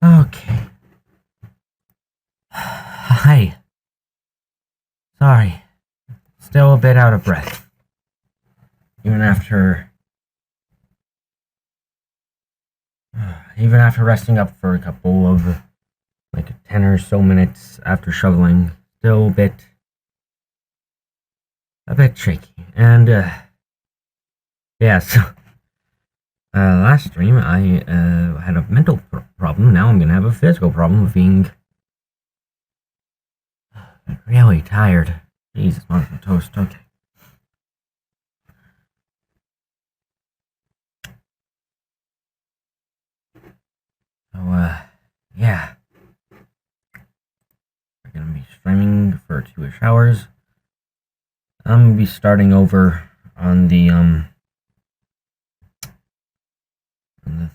Okay. Hi. Sorry. Still a bit out of breath. Even after even after resting up for a couple of like 10 or so minutes after shoveling, still a bit shaky. And yeah, so last stream I had a mental problem. Now I'm gonna have a physical problem of being really tired. Jesus, on toast. Okay. So yeah, we're gonna be streaming for 2-ish hours. I'm gonna be starting over on the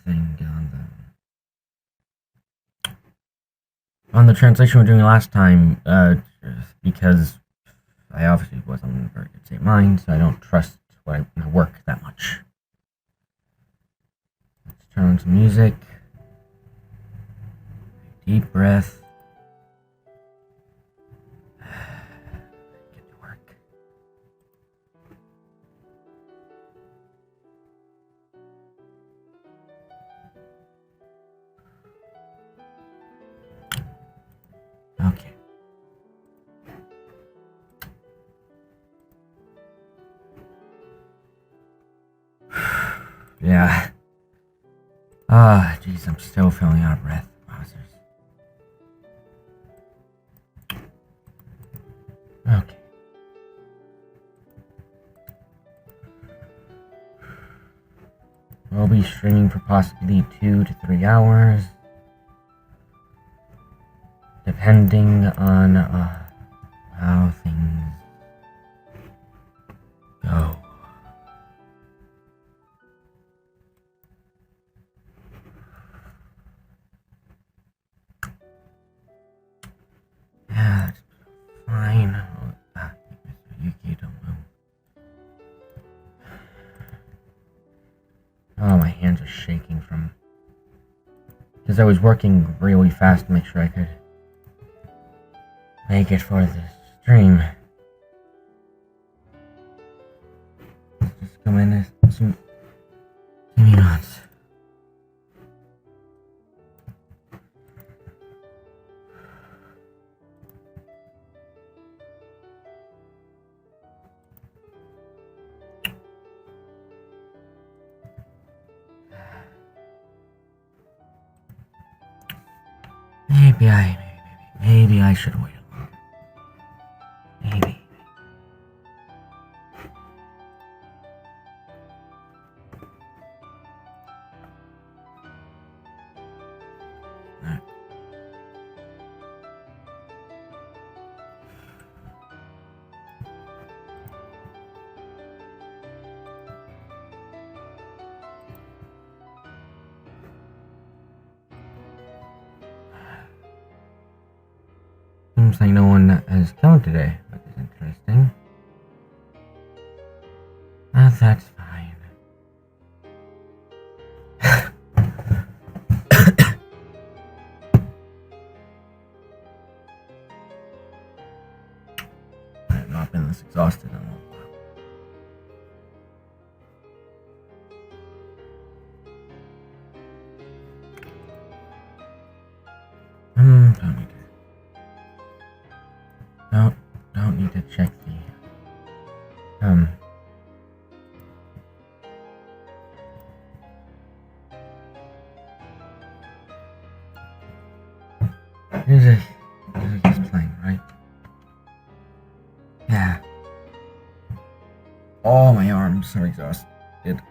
thing on the translation we are doing last time, because I obviously wasn't in a very good state of mind, so I don't trust my work that much. Let's turn on some music. Deep breath. Get to work. Okay. Yeah. Jeez, I'm still feeling out of breath. Okay. We'll be streaming for possibly 2 to 3 hours, depending on how things go. Yeah, that's fine. Yuki, don't move. Oh, my hands are shaking from... because I was working really fast to make sure I could make it for the stream. Let's just come in and some nuance. Maybe I should wait a longer. Maybe. Seems like no one has come today, which is interesting. That's fine. I have not been this exhausted in a while. Don't need to check the music is playing, right? Yeah. All my arms are exhausted.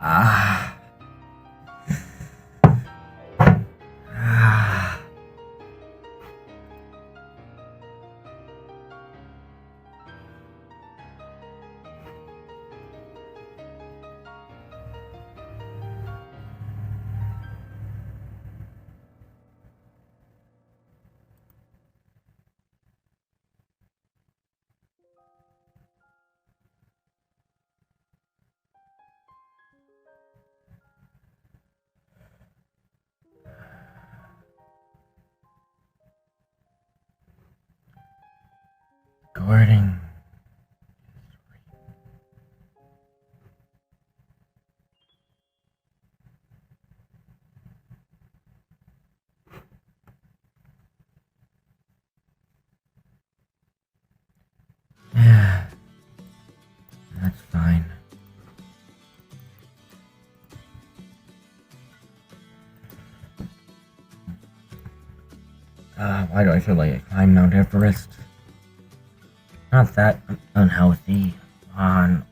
Ah. Ah. wording. Yeah, that's fine. Why do I feel like I climbed Mount Everest? Not that unhealthy. On.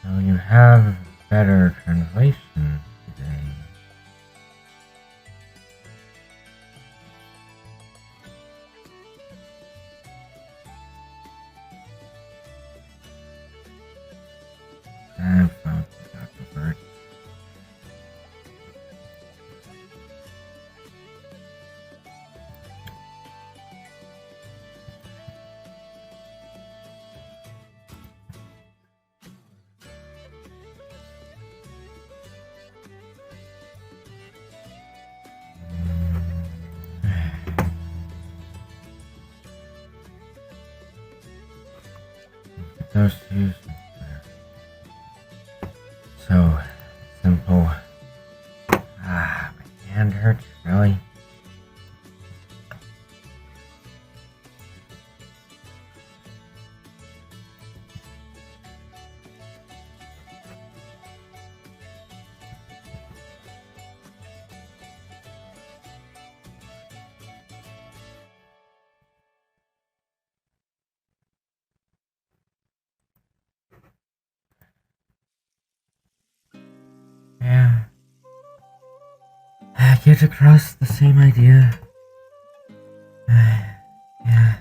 So you have better translation today. And from Dr. Bird. Those shoes. So simple. My hand hurts, really? Yeah. I get across the same idea. Yeah.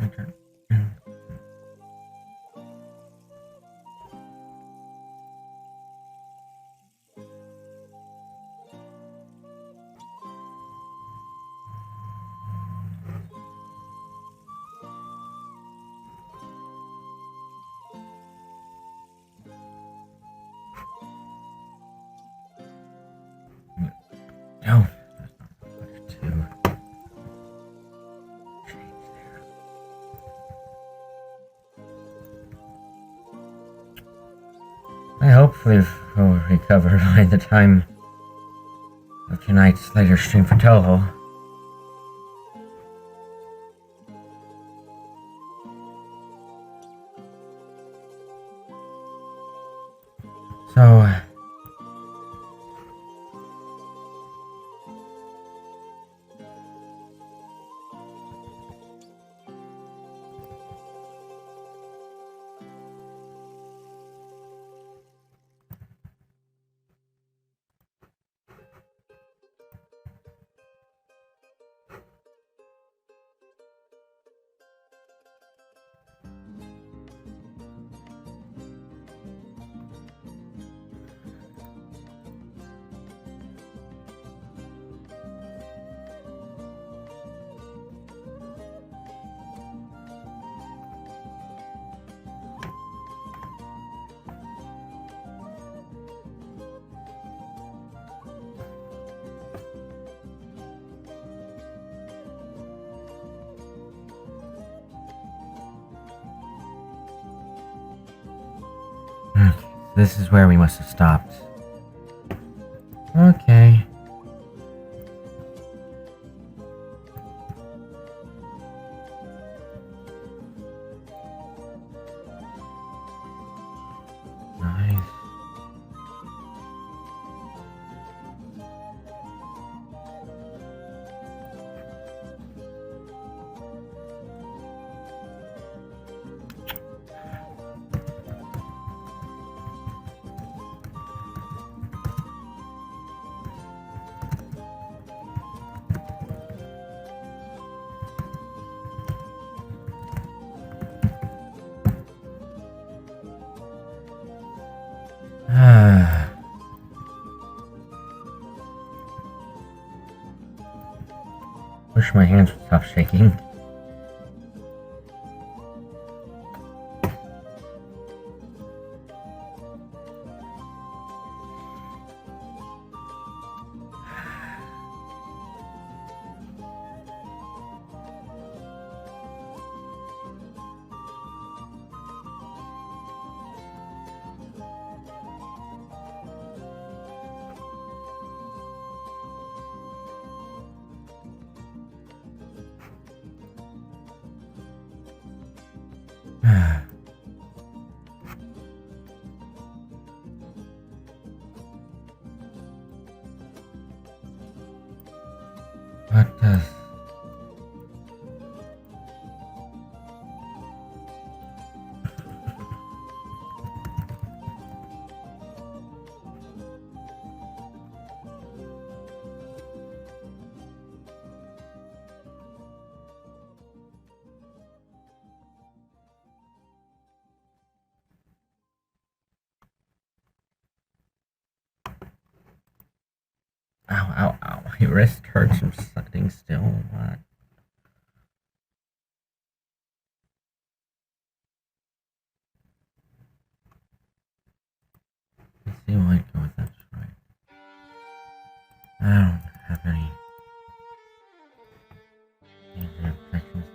Okay. No, there's not much to change there. I hope we'll recover by the time of tonight's later stream for Toho. So, this is where we must have stopped. Okay. Nice. Wish my hands would stop shaking. What does... Ow, ow, ow. My wrist hurts from sitting still. What? Let's see what I go with that right. I don't have any danger infections.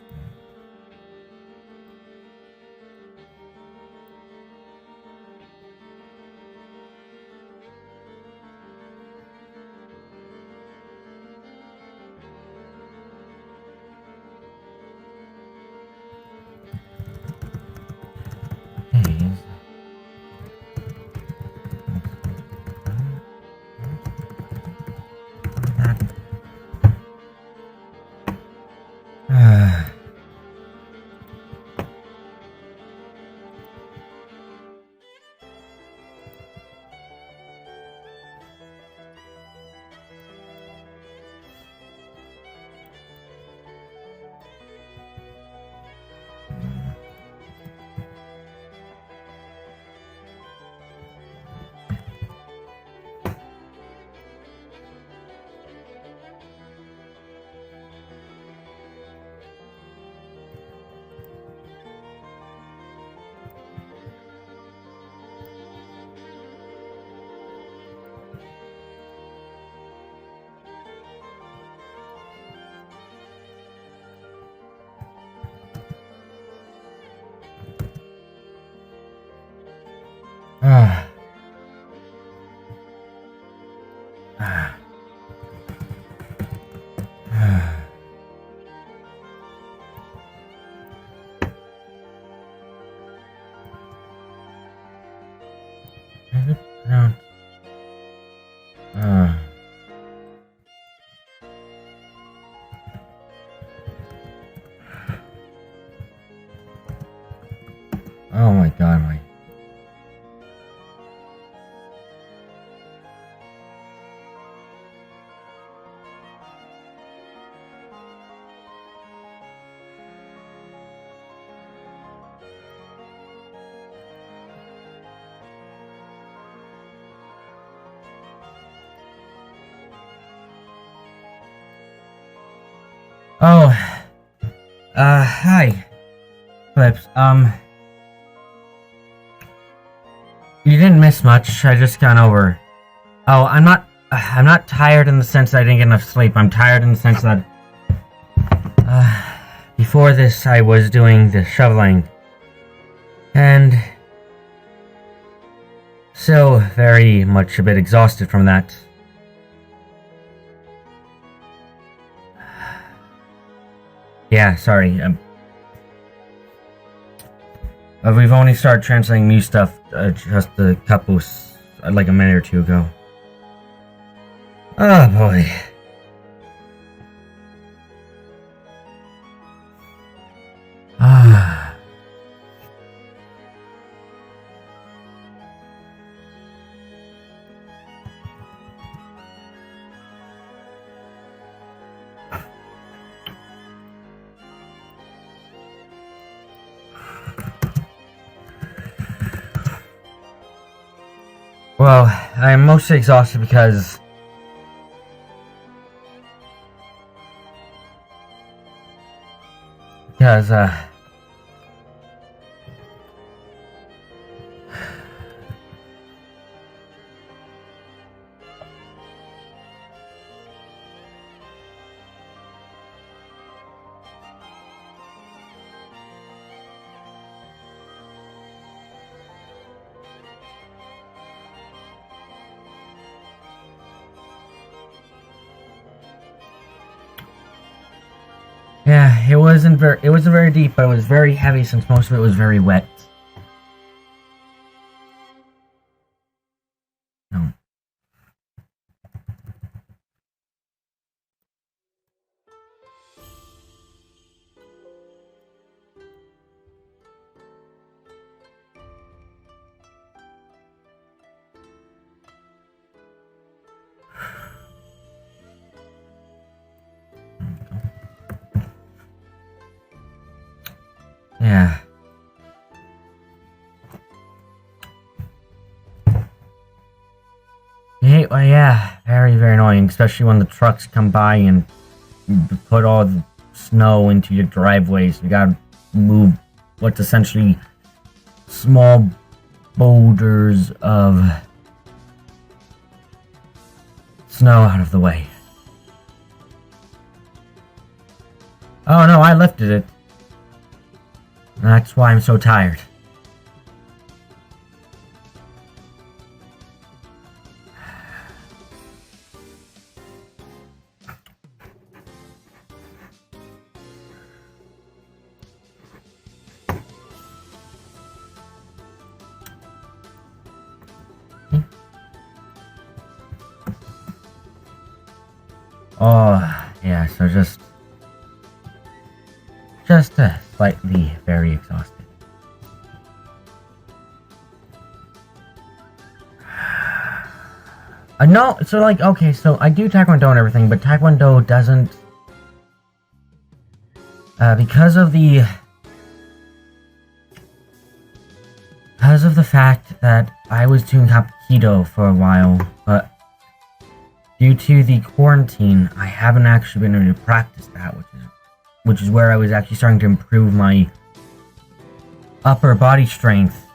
Ah. Oh my god, my. Oh, hi, Flips. You didn't miss much. I just gone over. Oh, I'm not tired in the sense that I didn't get enough sleep. I'm tired in the sense that, before this I was doing the shoveling. And so very much a bit exhausted from that. Yeah, sorry. We've only started translating new stuff just a couple, like a minute or two ago. Oh boy. Ah. Well, I'm mostly exhausted because yeah, it wasn't very deep, but it was very heavy since most of it was very wet. No. Yeah. Well, yeah, very, very annoying, especially when the trucks come by and put all the snow into your driveways. You gotta move what's essentially small boulders of snow out of the way. Oh no, I lifted it. That's why I'm so tired. Oh, yeah, so just slightly very exhausted. No, so like, okay, so I do Taekwondo and everything, but Taekwondo doesn't, because of the fact that I was doing Hapkido for a while, but due to the quarantine, I haven't actually been able to practice that, which is where I was actually starting to improve my upper body strength.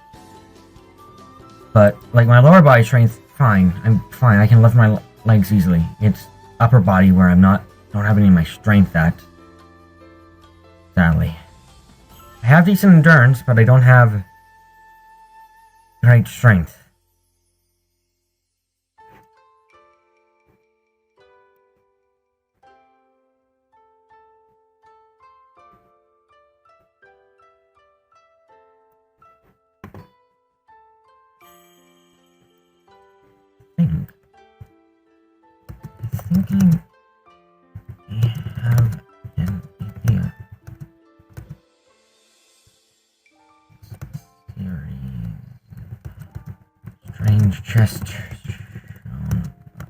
But like my lower body strength, fine. I'm fine. I can lift my legs easily. It's upper body where don't have any of my strength at. Sadly, I have decent endurance, but I don't have great strength. thinking we have an idea. Strange gestures shown by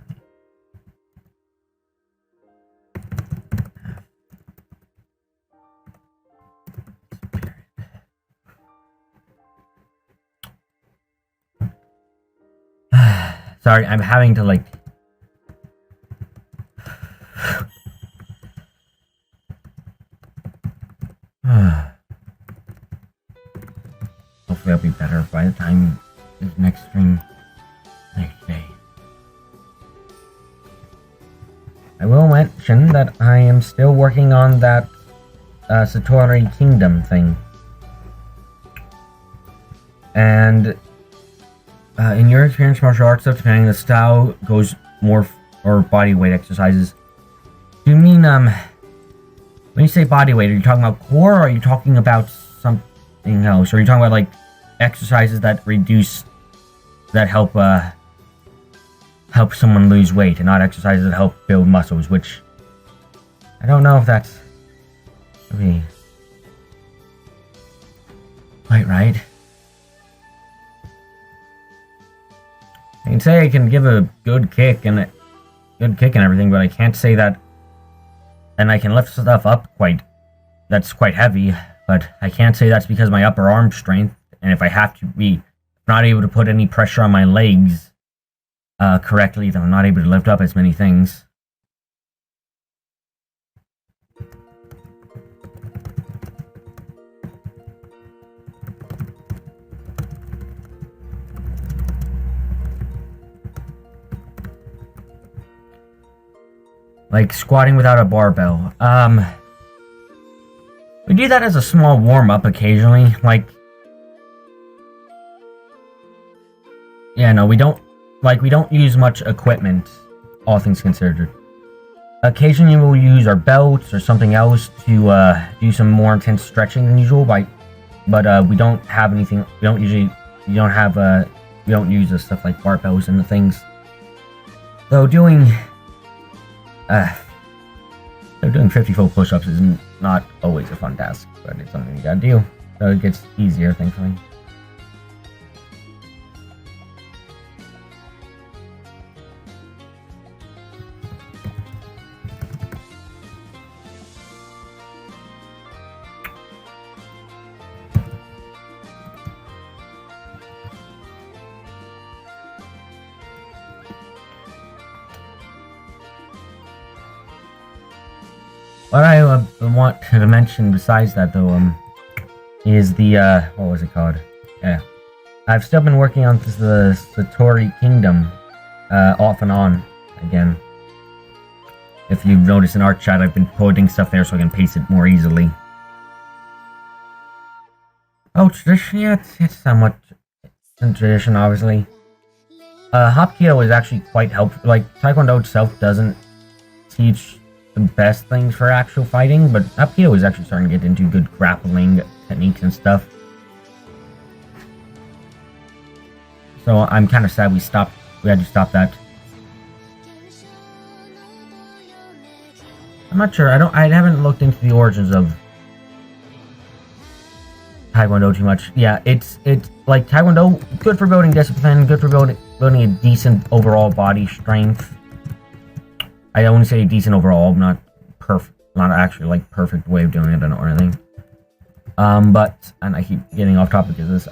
Sorry, I'm having to like hopefully I'll be better by the time this next stream next day. I will mention that I am still working on that Satori Kingdom thing. And in your experience, martial arts stuff, depending on the style, goes more or body weight exercises. Do you mean when you say body weight, are you talking about core, or are you talking about something else? Or are you talking about like exercises that help help someone lose weight, and not exercises that help build muscles? Which I don't know if that's really quite right. I can say I can give a good kick and everything, but I can't say that. And I can lift stuff up that's quite heavy, but I can't say that's because of my upper arm strength. And if I have to be not able to put any pressure on my legs correctly, then I'm not able to lift up as many things. Like squatting without a barbell. We do that as a small warm-up occasionally. Like, yeah, no, we don't use much equipment, all things considered. Occasionally we'll use our belts or something else to do some more intense stretching than usual, but we don't have anything. We don't use the stuff like barbells and the things. Though doing 50-fold push-ups is not always a fun task, but it's something you gotta do, so it gets easier, thankfully. What I want to mention besides that, though, is the, what was it called? Yeah. I've still been working on the Satori Kingdom, off and on, again. If you've noticed in art chat, I've been putting stuff there so I can paste it more easily. Oh, tradition, yeah, it's somewhat in tradition, obviously. Hapkido is actually quite helpful. Like, Taekwondo itself doesn't teach the best things for actual fighting, but Hapkido is actually starting to get into good grappling techniques and stuff. So I'm kind of sad we had to stop that. I'm not sure. I haven't looked into the origins of Taekwondo too much. Yeah, it's like Taekwondo, good for building discipline, good for building a decent overall body strength. I only say decent overall, not perfect, not actually like perfect way of doing it or anything. But, and I keep getting off topic of this,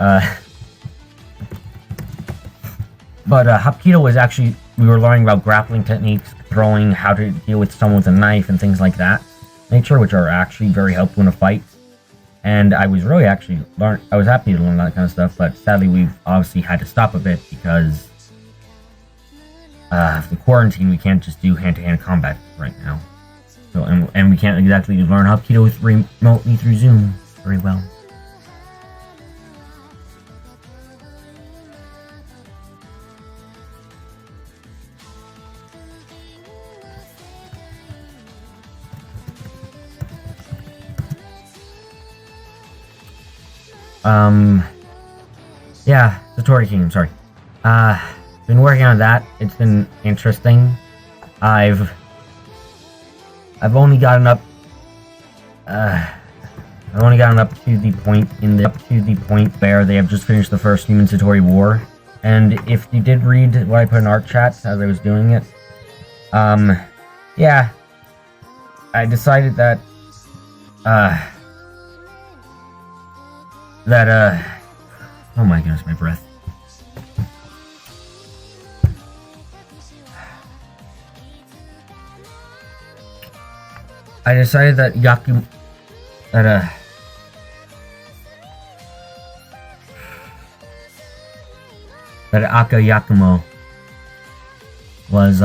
but Hapkido was actually, we were learning about grappling techniques, throwing, how to deal with someone with a knife and things like that nature, which are actually very helpful in a fight. And I was really I was happy to learn that kind of stuff, but sadly we've obviously had to stop a bit because of the quarantine. We can't just do hand-to-hand combat right now. So, and we can't exactly learn Hapkido remotely through Zoom very well. Yeah, Satori Kingdom, sorry. Been working on that. It's been interesting. I've only gotten up. I've only gotten up to the point where they have just finished the first human Satori war. And if you did read what I put in art chats as I was doing it, yeah, I decided that, oh my goodness, my breath. I decided that that Aka Yakumo was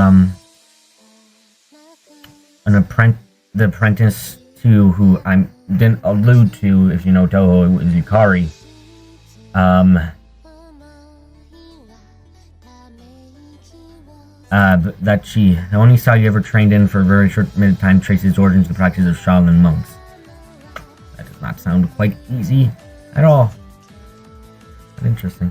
the apprentice to who I didn't allude to. If you know Toho, it was Yukari. That the only style you ever trained in for a very short minute time traces its origins to the practice of Shaolin monks. That does not sound quite easy at all. But interesting.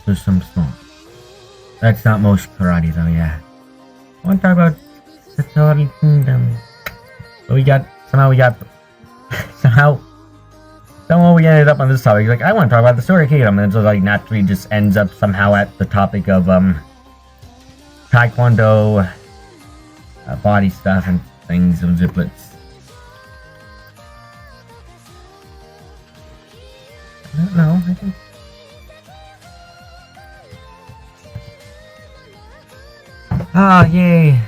There's some small. That's not most karate though, yeah. I want to talk about Satori Kingdom. But somehow we ended up on this topic. Like, I want to talk about the Satori Kingdom, and so like naturally just ends up somehow at the topic of Taekwondo, body stuff and things and ziplets. I don't know, I think. Ah, yay!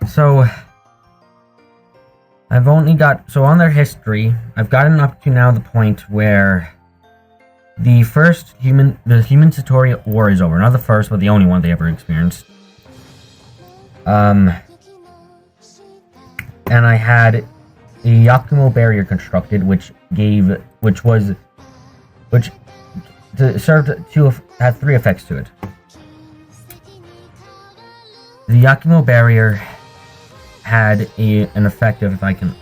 So, on their history, I've gotten up to now the point where the human Satori War is over. Not the first, but the only one they ever experienced. And I had a Yakumo barrier constructed, which had three effects to it. The Yakumo barrier had an effect of, I can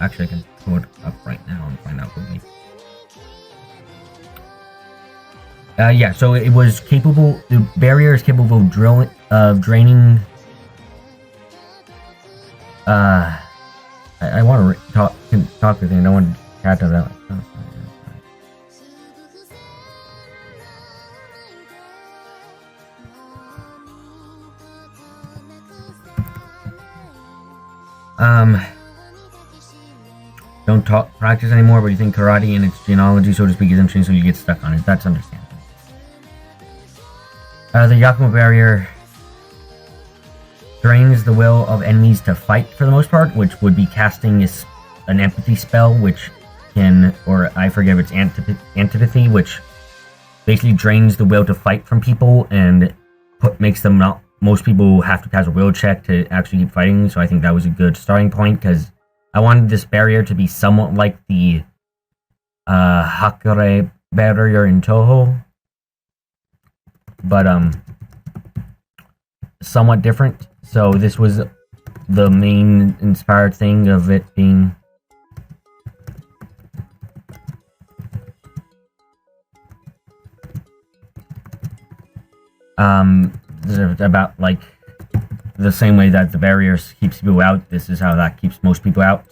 pull it up right now and find out for me. Yeah, so it was capable. The barrier is capable of draining. I want to talk with you. No one cat does that. Don't practice anymore, but you think karate and its genealogy, so to speak, is interesting, so you get stuck on it. That's understandable. The Yakumo barrier drains the will of enemies to fight for the most part, which would be casting an empathy spell, which or I forget if it's antipathy, which basically drains the will to fight from people and makes them not. Most people have to pass a will check to actually keep fighting, so I think that was a good starting point, because I wanted this barrier to be somewhat like the Hakure barrier in Toho, but somewhat different. So this was the main inspired thing of it being about like the same way that the barrier keeps people out. This is how that keeps most people out.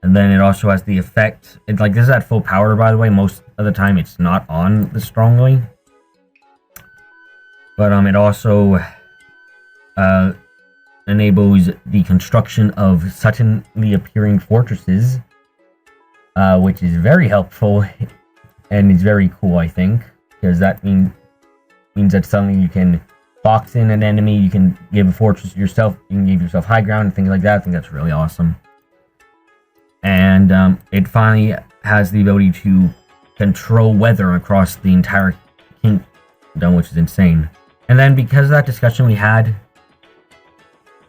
And then it also has the effect. It's like, this is at full power, by the way. Most of the time, it's not on this strongly. But it also enables the construction of suddenly appearing fortresses, which is very helpful and is very cool, I think, because that means that suddenly you can box in an enemy, you can give a fortress to yourself, you can give yourself high ground and things like that. I think that's really awesome. And it finally has the ability to control weather across the entire kingdom, which is insane. And then because of that discussion we had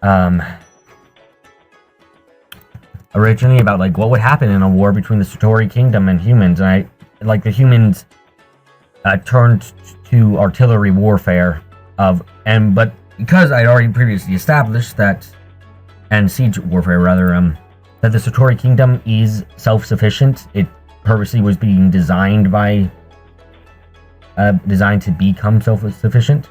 um, originally about like what would happen in a war between the Satori Kingdom and humans, and the humans turned to artillery warfare but because I'd already previously established that, and siege warfare rather, that the Satori Kingdom is self-sufficient. It purposely was being designed to become self-sufficient.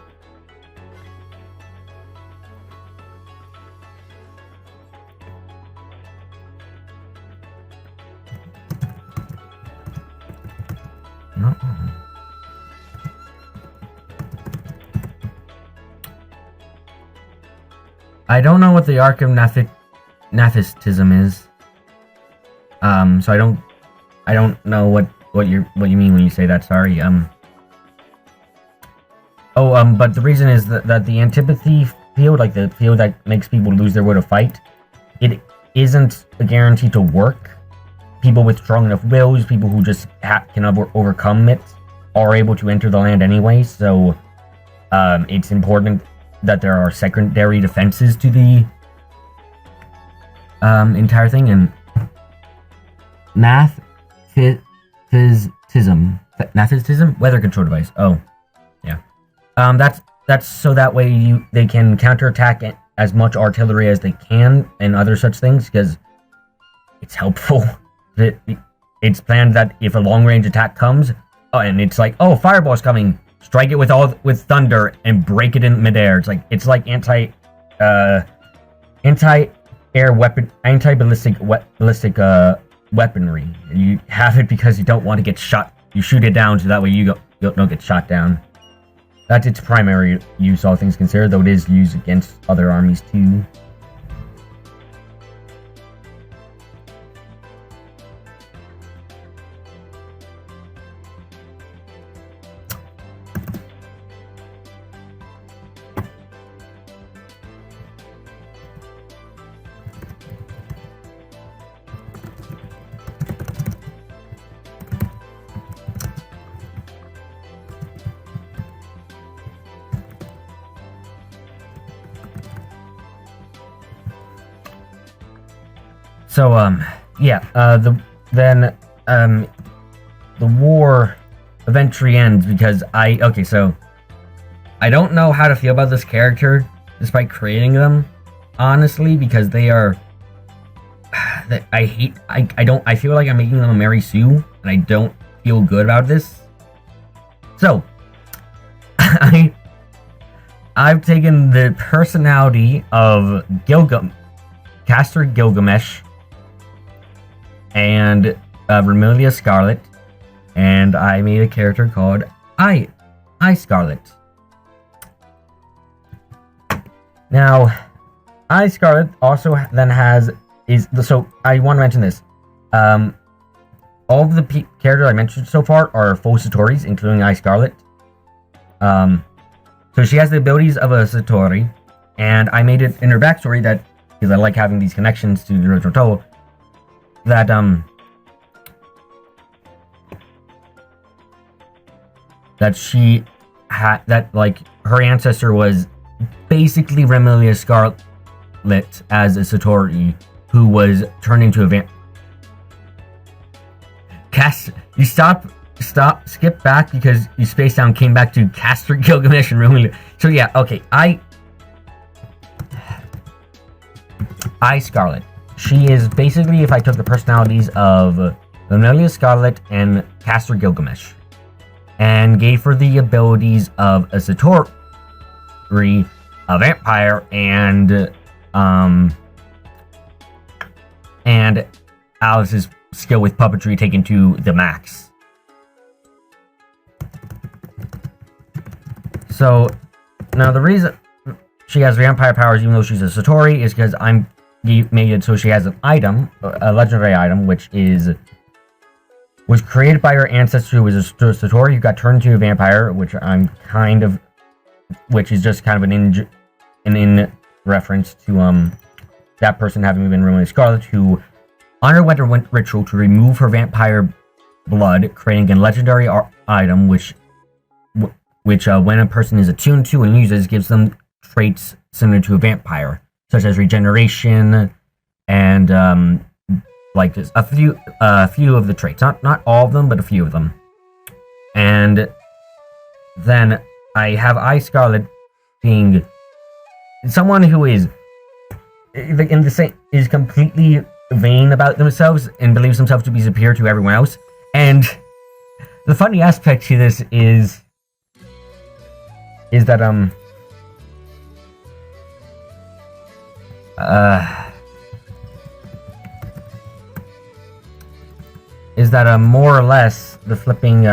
No. I don't know what the arc of Naphistism is. So I don't know what you mean when you say that. Sorry. But the reason is that the antipathy field, like the field that makes people lose their will to fight, it isn't a guarantee to work. People with strong enough wills, people who just can overcome it, are able to enter the land anyway. So, it's important that there are secondary defenses to the entire thing. And Naphistism, weather control device. Oh, yeah. That's so that way they can counterattack as much artillery as they can and other such things, because it's helpful. It's planned that if a long range attack comes, and it's like, oh, fireball's coming, strike it with thunder and break it in midair. It's like anti-air weapon, ballistic weaponry. You have it because you don't want to get shot. You shoot it down so that way you don't get shot down. That's its primary use, all things considered, though it is used against other armies too. So, the war eventually ends because so I don't know how to feel about this character despite creating them, honestly, because they are, I feel like I'm making them a Mary Sue, and I don't feel good about this. So, I've taken the personality of Caster Gilgamesh and Remelia Scarlet, and I made a character called I Scarlet. Now, I Scarlet also then so I want to mention this. All of the characters I mentioned so far are full Satoris, including I Scarlet. So she has the abilities of a Satori, and I made it in her backstory that, because I like having these connections to the original Toho, that she had, that like her ancestor was basically Remelia Scarlet as a Satori who was turned into a you skip back because you spaced down, came back to Caster Gilgamesh and Remelia. So yeah, okay, I Scarlet. She is basically, if I took the personalities of Remelia Scarlet and Caster Gilgamesh, and gave her the abilities of a Satori, a vampire, and Alice's skill with puppetry taken to the max. So, now the reason she has vampire powers even though she's a Satori is because I made it so she has an item, a legendary item, which was created by her ancestor who was a Satori who got turned into a vampire, which is just kind of an in reference to that person having been Remelia Scarlet, who underwent a ritual to remove her vampire blood, creating a legendary item which when a person is attuned to and uses, gives them traits similar to a vampire. such as regeneration and like just a few of the traits. Not all of them, but a few of them. And then I have Eye Scarlet being someone who is in the same is completely vain about themselves and believes themselves to be superior to everyone else. And the funny aspect to this is that more or less the flipping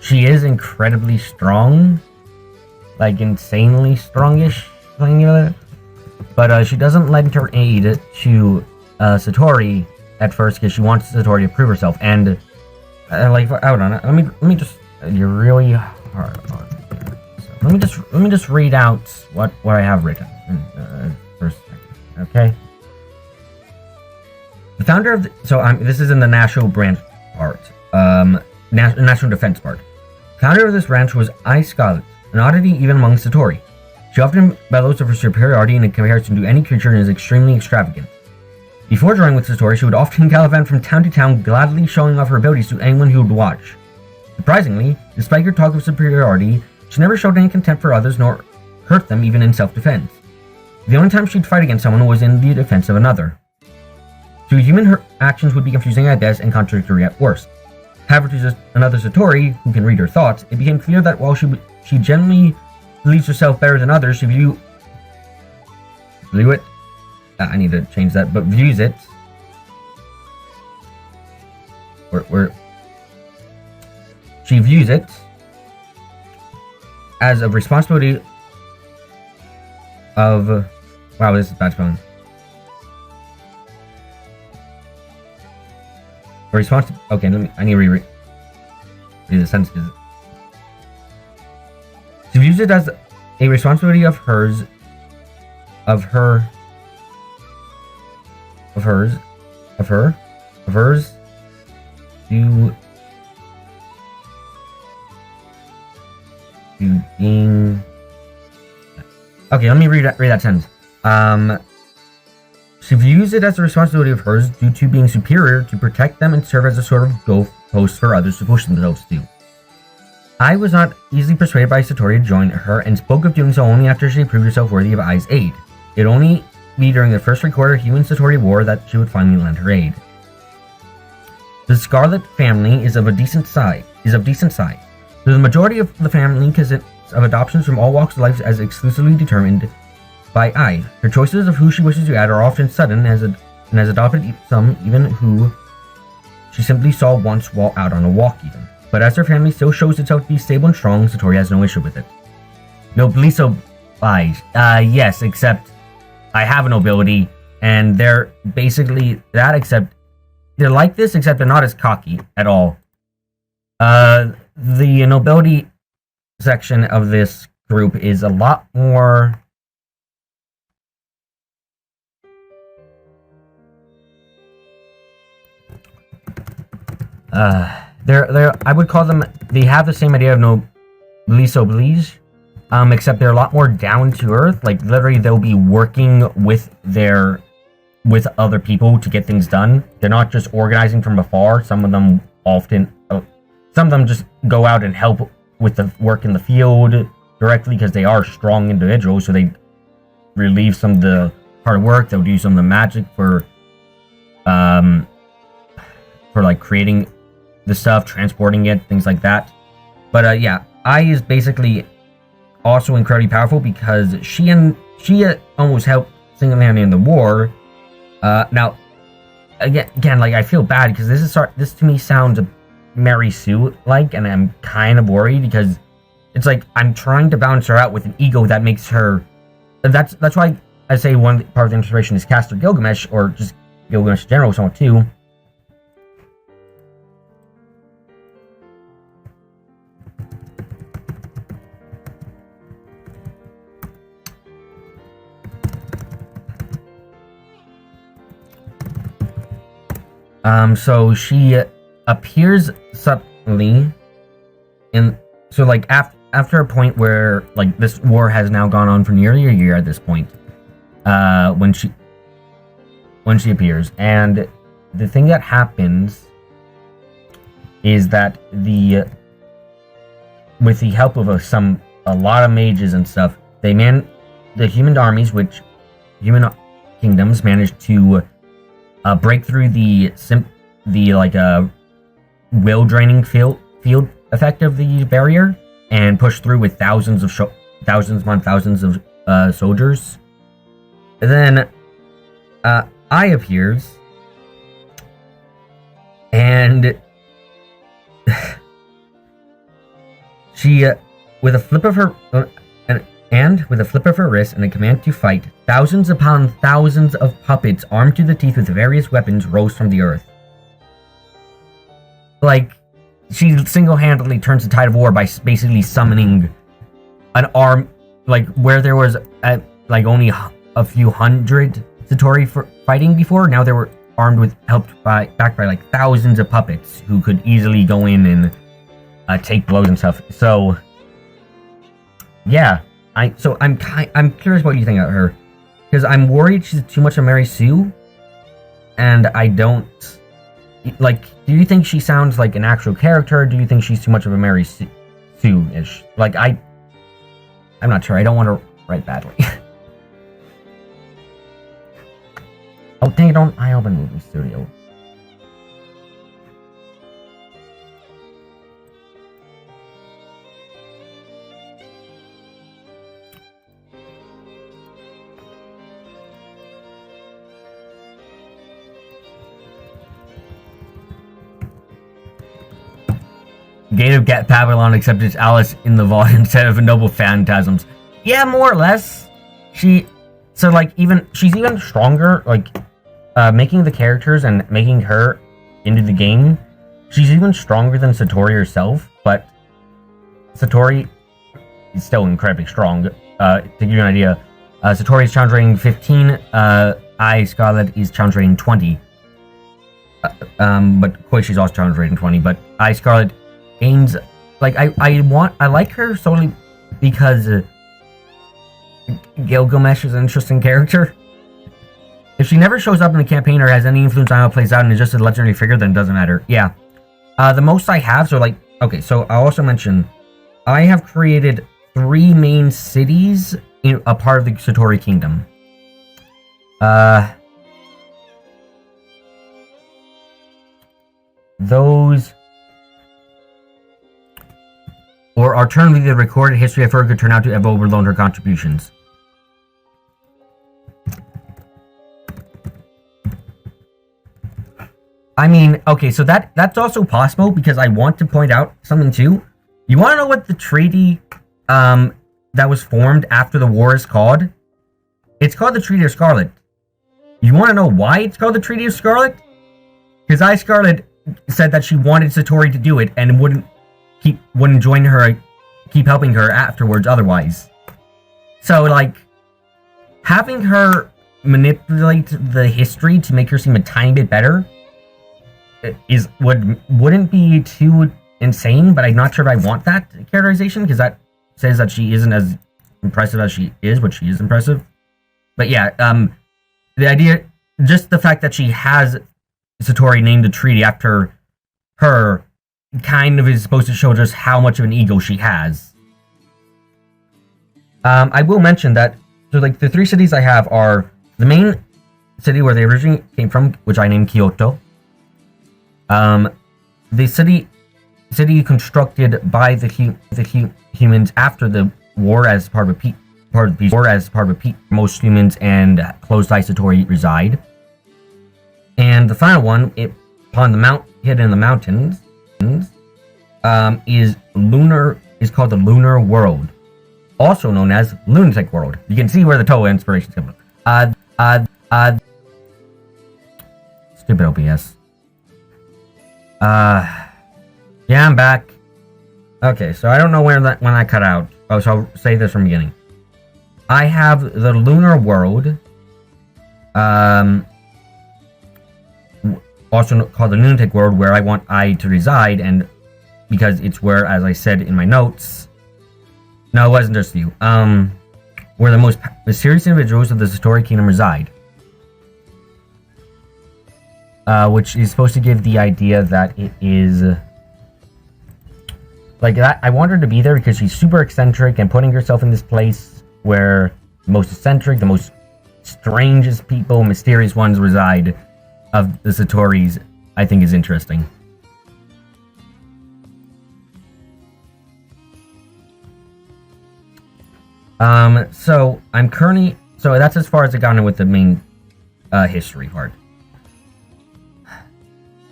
she is incredibly strong, like insanely strongish, but she doesn't lend her aid to Satori at first because she wants Satori to prove herself. And like, hold on, let me just, you're really hard on here. So let me just read out what I have written for a second, okay? The founder of this is in the national branch part, national defense part. Founder of this branch was Eye Scarlet, an oddity even among Satori. She often bellows of her superiority in comparison to any creature and is extremely extravagant. Before joining with Satori, she would often gallivant from town to town, gladly showing off her abilities to anyone who would watch. Surprisingly, despite her talk of superiority, she never showed any contempt for others nor hurt them even in self-defense. The only time she'd fight against someone was in the defense of another. To a human, her actions would be confusing at best and contradictory at worst. However, to another Satori, who can read her thoughts, it became clear that while she generally believes herself better than others, she views it she views it as a responsibility of, wow, this is bad spelling. Okay, I need to read the sentence because she views it as a responsibility of hers to being. Okay, let me read that sentence. She views it as a responsibility of hers due to being superior to protect them and serve as a sort of goalpost for others to push themselves to. I was not easily persuaded by Satori to join her and spoke of doing so only after she proved herself worthy of Ai's aid. It would only be during the first recorded human-Satori war that she would finally lend her aid. The Scarlet family is of decent size. The majority of the family consists of adoptions from all walks of life as exclusively determined by Ai. Her choices of who she wishes to add are often sudden and has adopted some even who she simply saw once while out on a walk even. But as her family still shows itself to be stable and strong, Satori has no issue with it. Noblesse oblige. Yes, except I have a nobility, and they're basically that, except they're like this, except they're not as cocky at all. The nobility section of this group is a lot more I would call them, they have the same idea of noblesse oblige, except they're a lot more down to earth. Like, literally, they'll be working with other people to get things done. They're not just organizing from afar. Some of them just go out and help with the work in the field directly because they are strong individuals, so they relieve some of the hard work. They'll do some of the magic for like creating the stuff, transporting it, things like that. But yeah, Ai is basically also incredibly powerful because she almost helped single-handedly in the war. Now, again, like, I feel bad because this to me sounds Mary Sue like, and I'm kind of worried because it's like I'm trying to balance her out with an ego that makes her. That's why I say one part of the inspiration is Caster Gilgamesh, or just Gilgamesh in general, somewhat too. So she appears subtly in, so like after a point where like this war has now gone on for nearly a year at this point, when she appears, and the thing that happens is that with the help of a lot of mages and stuff, the human armies, which human kingdoms managed to break through the will draining field effect of the barrier and push through with thousands upon thousands of soldiers. And then Ai appears, and she, with a flip of her wrist and a command to fight, thousands upon thousands of puppets armed to the teeth with various weapons rose from the earth. Like, she single-handedly turns the tide of war by basically summoning an arm, like, where there was, only a few hundred Satori for fighting before, now they were backed by, like, thousands of puppets who could easily go in and take blows and stuff. So, yeah. I'm curious what you think of her, because I'm worried she's too much of Mary Sue, and I don't... Like, do you think she sounds like an actual character, or do you think she's too much of a Mary Sue-ish? Like, I'm not sure. I don't want to write badly. Oh, dang it, I open Movie Studio. Gate of Get Babylon accepted Alice in the vault instead of Noble Phantasms. Yeah, more or less. She's even stronger, like, making the characters and making her into the game. She's even stronger than Satori herself, but Satori is still incredibly strong. To give you an idea, Satori is challenge rating 15, Ai Scarlet is challenge rating 20. But Koishi's also challenge rating 20, but Ai Scarlet gains, like, I like her solely because Gilgamesh is an interesting character. If she never shows up in the campaign or has any influence on how it plays out and is just a legendary figure, then it doesn't matter. Yeah. The most I have, so, like, okay, so I'll also mention, I have created 3 main cities in a part of the Satori Kingdom. Those... Or alternatively, the recorded history of her could turn out to have overload her contributions. I mean, okay, so that's also possible, because I want to point out something too. You want to know what the treaty that was formed after the war is called? It's called the Treaty of Scarlet. You want to know why it's called the Treaty of Scarlet? Because Ai Scarlet said that she wanted Satori to do it and wouldn't join her, keep helping her afterwards otherwise. So, like, having her manipulate the history to make her seem a tiny bit better wouldn't be too insane, but I'm not sure if I want that characterization, because that says that she isn't as impressive as she is, but she is impressive. But yeah, the idea, just the fact that she has Satori named the treaty after her kind of is supposed to show just how much of an ego she has. I will mention that, so, like, the 3 cities I have are the main city where they originally came from, which I named Kyoto. The city constructed by the humans after the war as part of a peace. Most humans and closed-eye Satori reside. And the final one, hidden in the mountains, is called the Lunar World, also known as Lunatic World. You can see where the total inspiration comes from. Stupid OBS. Yeah, I'm back. Okay, so I don't know when I cut out. Oh, so I'll say this from the beginning. I have the Lunar World, also called the Lunatic World, where I want Ai to reside, and because it's where, as I said in my notes, No, it wasn't just you. Where the most mysterious individuals of the Satori Kingdom reside. Which is supposed to give the idea that it is... Like, that, I want her to be there because she's super eccentric, and putting herself in this place where the most eccentric, the most strangest people, mysterious ones reside of the Satoris, I think is interesting. So I'm currently... So that's as far as I got in with the main, history part.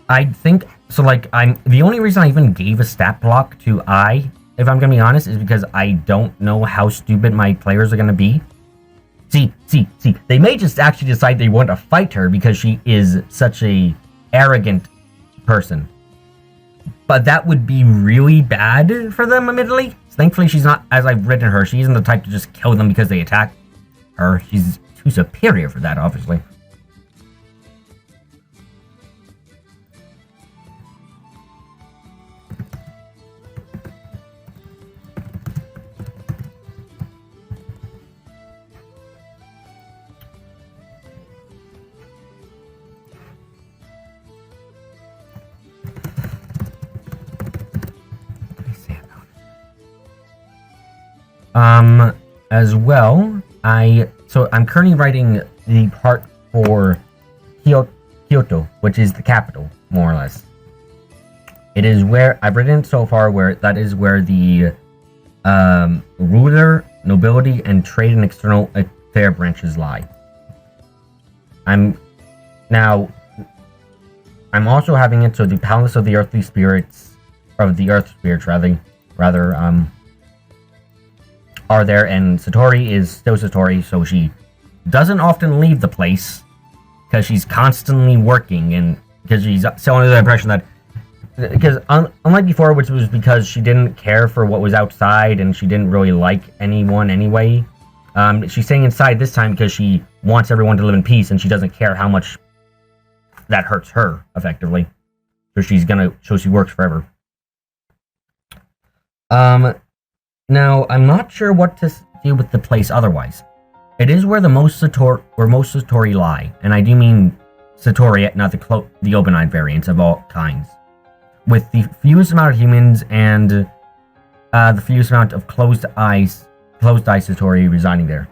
I think... So, like, the only reason I even gave a stat block to I, if I'm gonna be honest, is because I don't know how stupid my players are gonna be. See, they may just actually decide they want to fight her because she is such a arrogant person. But that would be really bad for them, admittedly. Thankfully, she's not, as I've written her, she isn't the type to just kill them because they attack her. She's too superior for that, obviously. As well, I'm currently writing the part for Kyoto, which is the capital, more or less. It is where, I've written so far where, that is where the, ruler, nobility, and trade and external affair branches lie. I'm also having it so the palace of the earthly spirits, of the earth spirits, rather, are there, and Satori is still Satori, so she doesn't often leave the place because she's constantly working, and because she's still under the impression that, because unlike before, which was because she didn't care for what was outside and she didn't really like anyone anyway, she's staying inside this time because she wants everyone to live in peace, and she doesn't care how much that hurts her, effectively. So she works forever. Now, I'm not sure what to do with the place otherwise. It is where most Satori lie, and I do mean Satori, not the open-eyed variants of all kinds. With the fewest amount of humans and the fewest amount of closed-eye Satori residing there.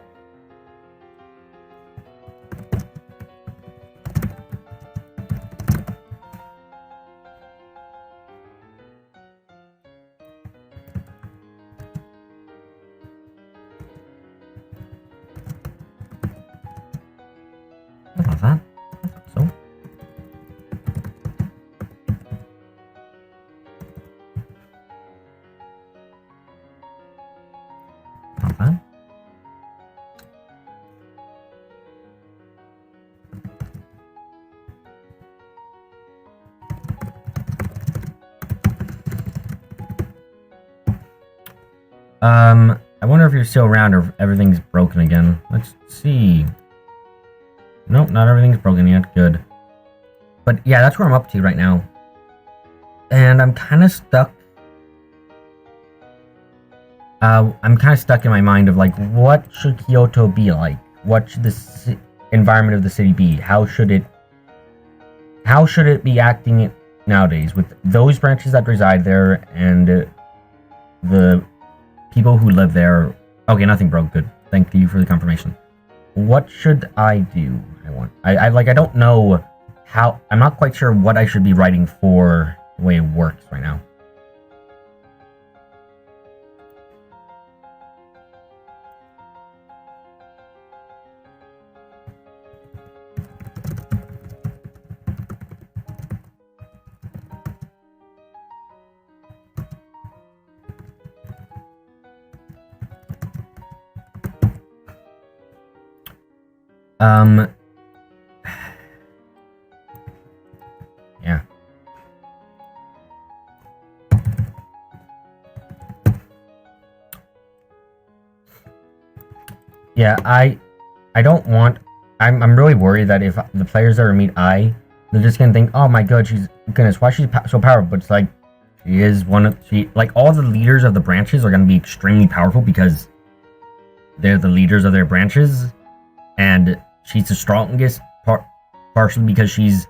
About that? I thought so. About that. I wonder if you're still around or if everything's broken again. Let's see. Nope, not everything's broken yet. Good. But yeah, that's where I'm up to right now. And I'm kind of stuck. I'm kind of stuck in my mind of like, what should Kyoto be like? What should the environment of the city be? How should it be acting nowadays with those branches that reside there and the people who live there? Okay, nothing broke. Good. Thank you for the confirmation. What should I do? I don't know how. I'm not quite sure what I should be writing for the way it works right now. Yeah. Yeah, I don't want... I'm really worried that if the players ever meet they're just gonna think, oh my god, goodness, why is she so powerful? But it's like, She is like all the leaders of the branches are going to be extremely powerful because they're the leaders of their branches, and she's the strongest partially because she's,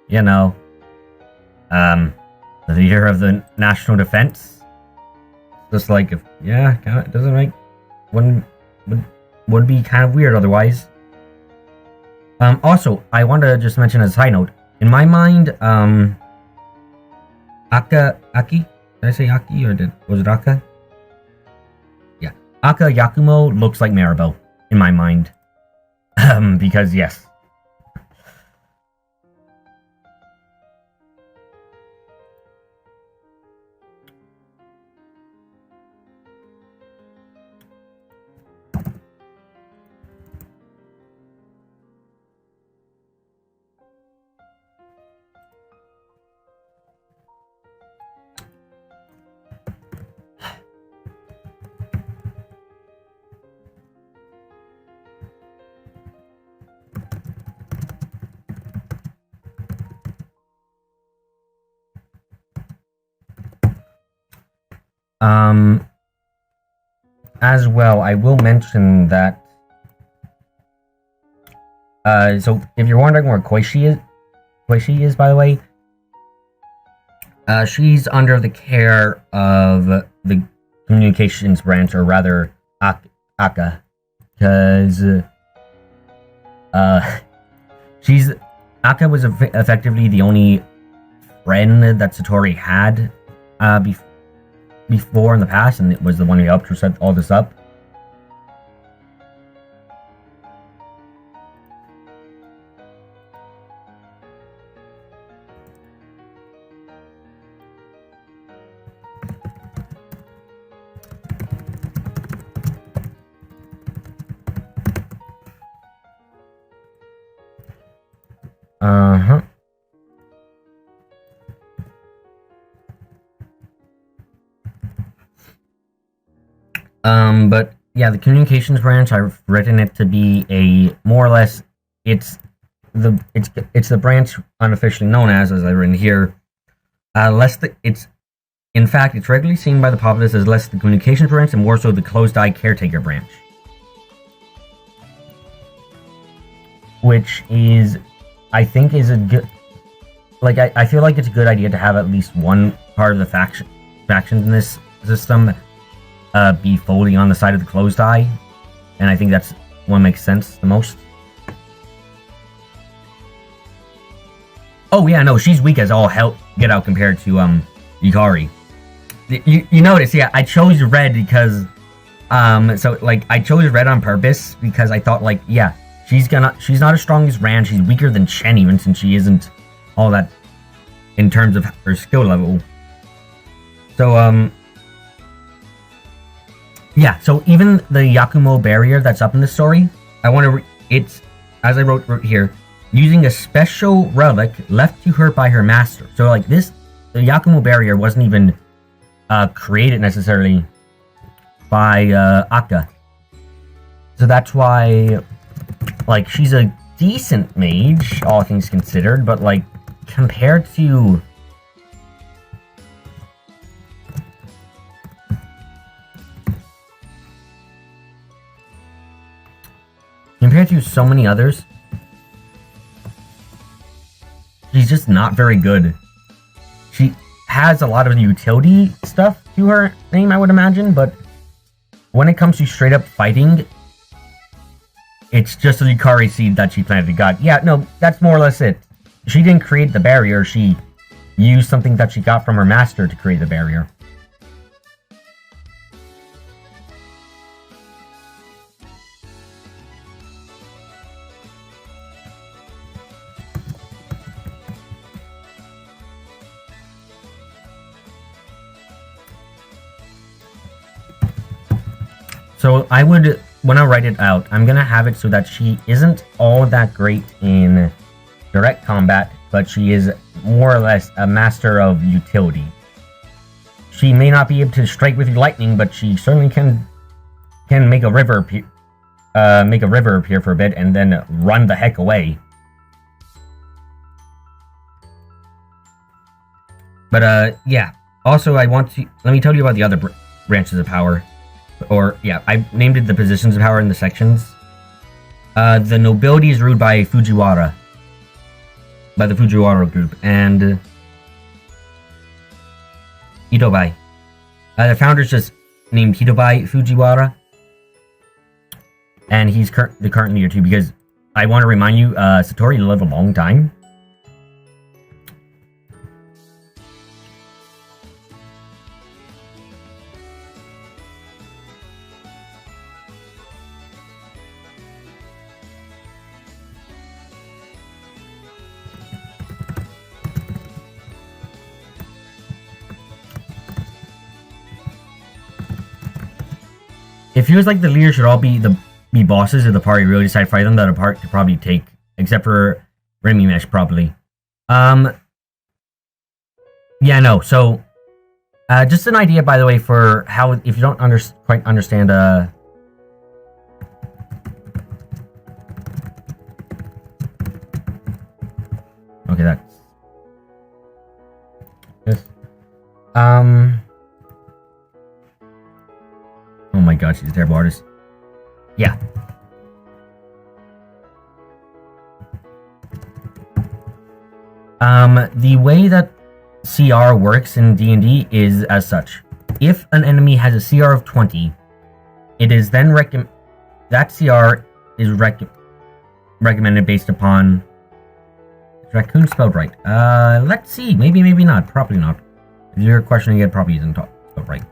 you know, the leader of the national defense. Just like if it doesn't make would be kind of weird otherwise. Also, I want to just mention as a side note, in my mind, Aki? Did I say Aki or was it Aka? Yeah. Aka Yakumo looks like Maribel, in my mind. Because yes. As well, I will mention that. So if you're wondering where Koishi is, by the way, she's under the care of the communications branch, or rather, Aka, because Aka was effectively the only friend that Satori had before in the past, and it was the one who helped her set all this up. Uh-huh. But yeah, the communications branch, I've written it to be a more or less, it's the branch unofficially known as I've written here, it's regularly seen by the populace as less the communications branch and more so the closed-eye caretaker branch, which is, I think, is a good, like, I feel like it's a good idea to have at least one part of the factions in this system be fully on the side of the closed eye, and I think that's one makes sense the most. Oh yeah, no, she's weak as all hell get out compared to Yukari. You notice, yeah, I chose red because so like I chose red on purpose because I thought, like, yeah, she's not as strong as Ran, she's weaker than Chen even, since she isn't all that in terms of her skill level. So yeah, so even the Yakumo barrier that's up in the story, I want to it's, as I wrote here, using a special relic left to her by her master. So like this, the Yakumo barrier wasn't even created necessarily by Aka. So that's why, like, she's a decent mage, all things considered, but like compared to so many others, she's just not very good. She has a lot of utility stuff to her name, I would imagine, but when it comes to straight up fighting, it's just a Yukari seed that she planted. God, yeah, no, that's more or less it. She didn't create the barrier, she used something that she got from her master to create the barrier. So I would, when I write it out, I'm gonna have it so that she isn't all that great in direct combat, but she is more or less a master of utility. She may not be able to strike with lightning, but she certainly can make a river appear for a bit and then run the heck away. But yeah, Also, I want to let me tell you about the other branches of power, or yeah, I named it the positions of power in the sections. The nobility is ruled by Fujiwara, by the Fujiwara group, and Hitobai. The founder's just named Hitobai Fujiwara, and he's the current leader too. Because I want to remind you, Satori lived a long time. It feels like the leaders should all be bosses of the party. Really decide to fight them that apart to probably take, except for Remy Mesh probably. Yeah, no. So, just an idea, by the way, for how if you don't quite understand. Okay, that's this. Oh my god, she's a terrible artist. Yeah. The way that CR works in D&D is as such. If an enemy has a CR of 20, it is then that CR is recommended based upon... Is raccoon spelled right? Let's see. Maybe, maybe not. Probably not. If you're questioning it, probably isn't spelled right.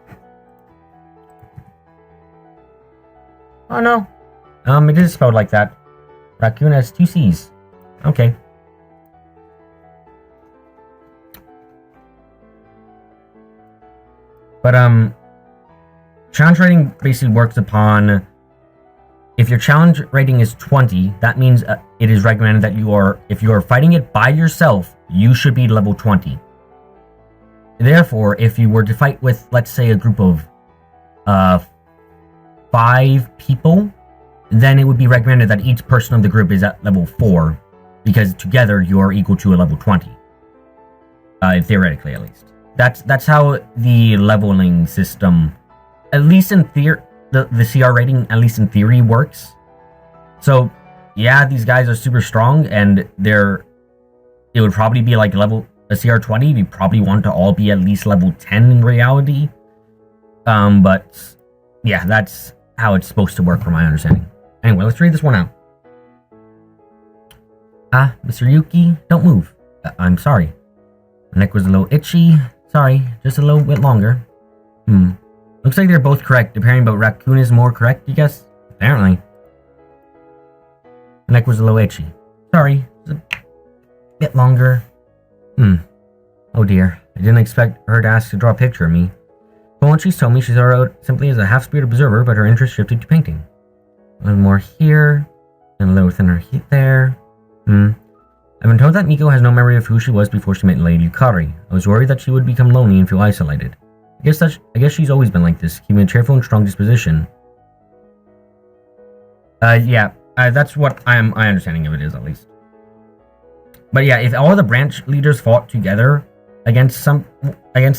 Oh no. It is spelled like that. Raccoon has 2 C's. Okay. But, challenge rating basically works upon... If your challenge rating is 20, that means it is recommended that if you are fighting it by yourself, you should be level 20. Therefore, if you were to fight with, let's say, a group of 5 people, then it would be recommended that each person of the group is at level 4, because together you are equal to a level 20. Theoretically, at least. That's how the leveling system, at least in theory, the CR rating, at least in theory, works. So, yeah, these guys are super strong, and it would probably be like a CR 20. You probably want to all be at least level 10 in reality. But yeah, that's how it's supposed to work from my understanding. Anyway, let's read this one out. Mr. Yuki, don't move. I'm sorry. My neck was a little itchy. Sorry, just a little bit longer. Looks like they're both correct. Apparently, but raccoon is more correct, you guess? Apparently. My neck was a little itchy. Sorry, just a bit longer. Oh dear. I didn't expect her to ask to draw a picture of me. But once she's told me, she started out simply as a half-spirited observer, but her interest shifted to painting. A little more here, and a little thinner heat there. I've been told that Miko has no memory of who she was before she met Lady Yukari. I was worried that she would become lonely and feel isolated. I guess she's always been like this, keeping a cheerful and strong disposition. Yeah, that's what my understanding of it is, at least. But yeah, if all the branch leaders fought together against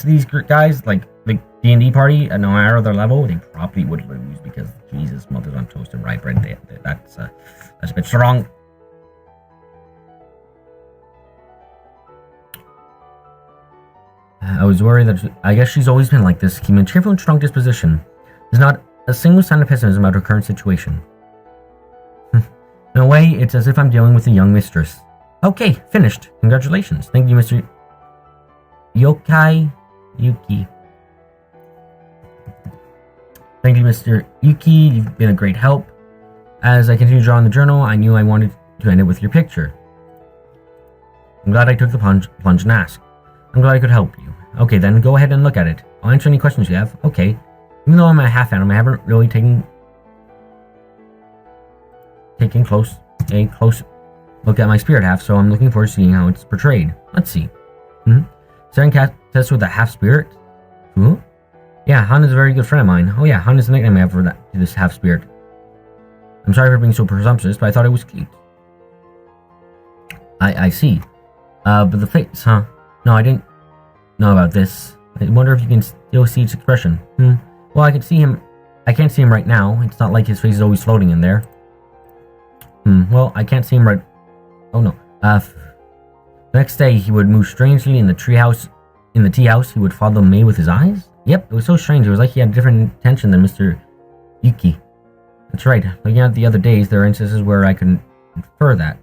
these guys, like the D&D party, at no matter their level, they probably would lose because Jesus, mothers on toast and rye bread. That's a bit strong. I was worried that I guess she's always been like this, keeping a cheerful and strong disposition. There's not a single sign of pessimism about her current situation. In a way, it's as if I'm dealing with a young mistress. Okay, finished. Congratulations. Thank you, Mr. Yokai Yuki. Thank you, Mr. Yuki. You've been a great help. As I continue drawing the journal, I knew I wanted to end it with your picture. I'm glad I took the plunge and asked. I'm glad I could help you. Okay, then go ahead and look at it. I'll answer any questions you have. Okay. Even though I'm a half animal, I haven't really taken a close look at my spirit half, so I'm looking forward to seeing how it's portrayed. Let's see. Staring test with a half spirit? Who? Yeah, Han is a very good friend of mine. Oh yeah, Han is the nickname I have for this half spirit. I'm sorry for being so presumptuous, but I thought it was cute. I see. But the face, huh? No, I didn't know about this. I wonder if you can still see its expression. Well, I can see him. I can't see him right now. It's not like his face is always floating in there. Well, I can't see him right... Oh, no. The next day, he would move strangely in the treehouse. In the tea house, he would follow May with his eyes. Yep, it was so strange. It was like he had a different intention than Mr. Yuki. That's right. Looking at the other days, there are instances where I can infer that.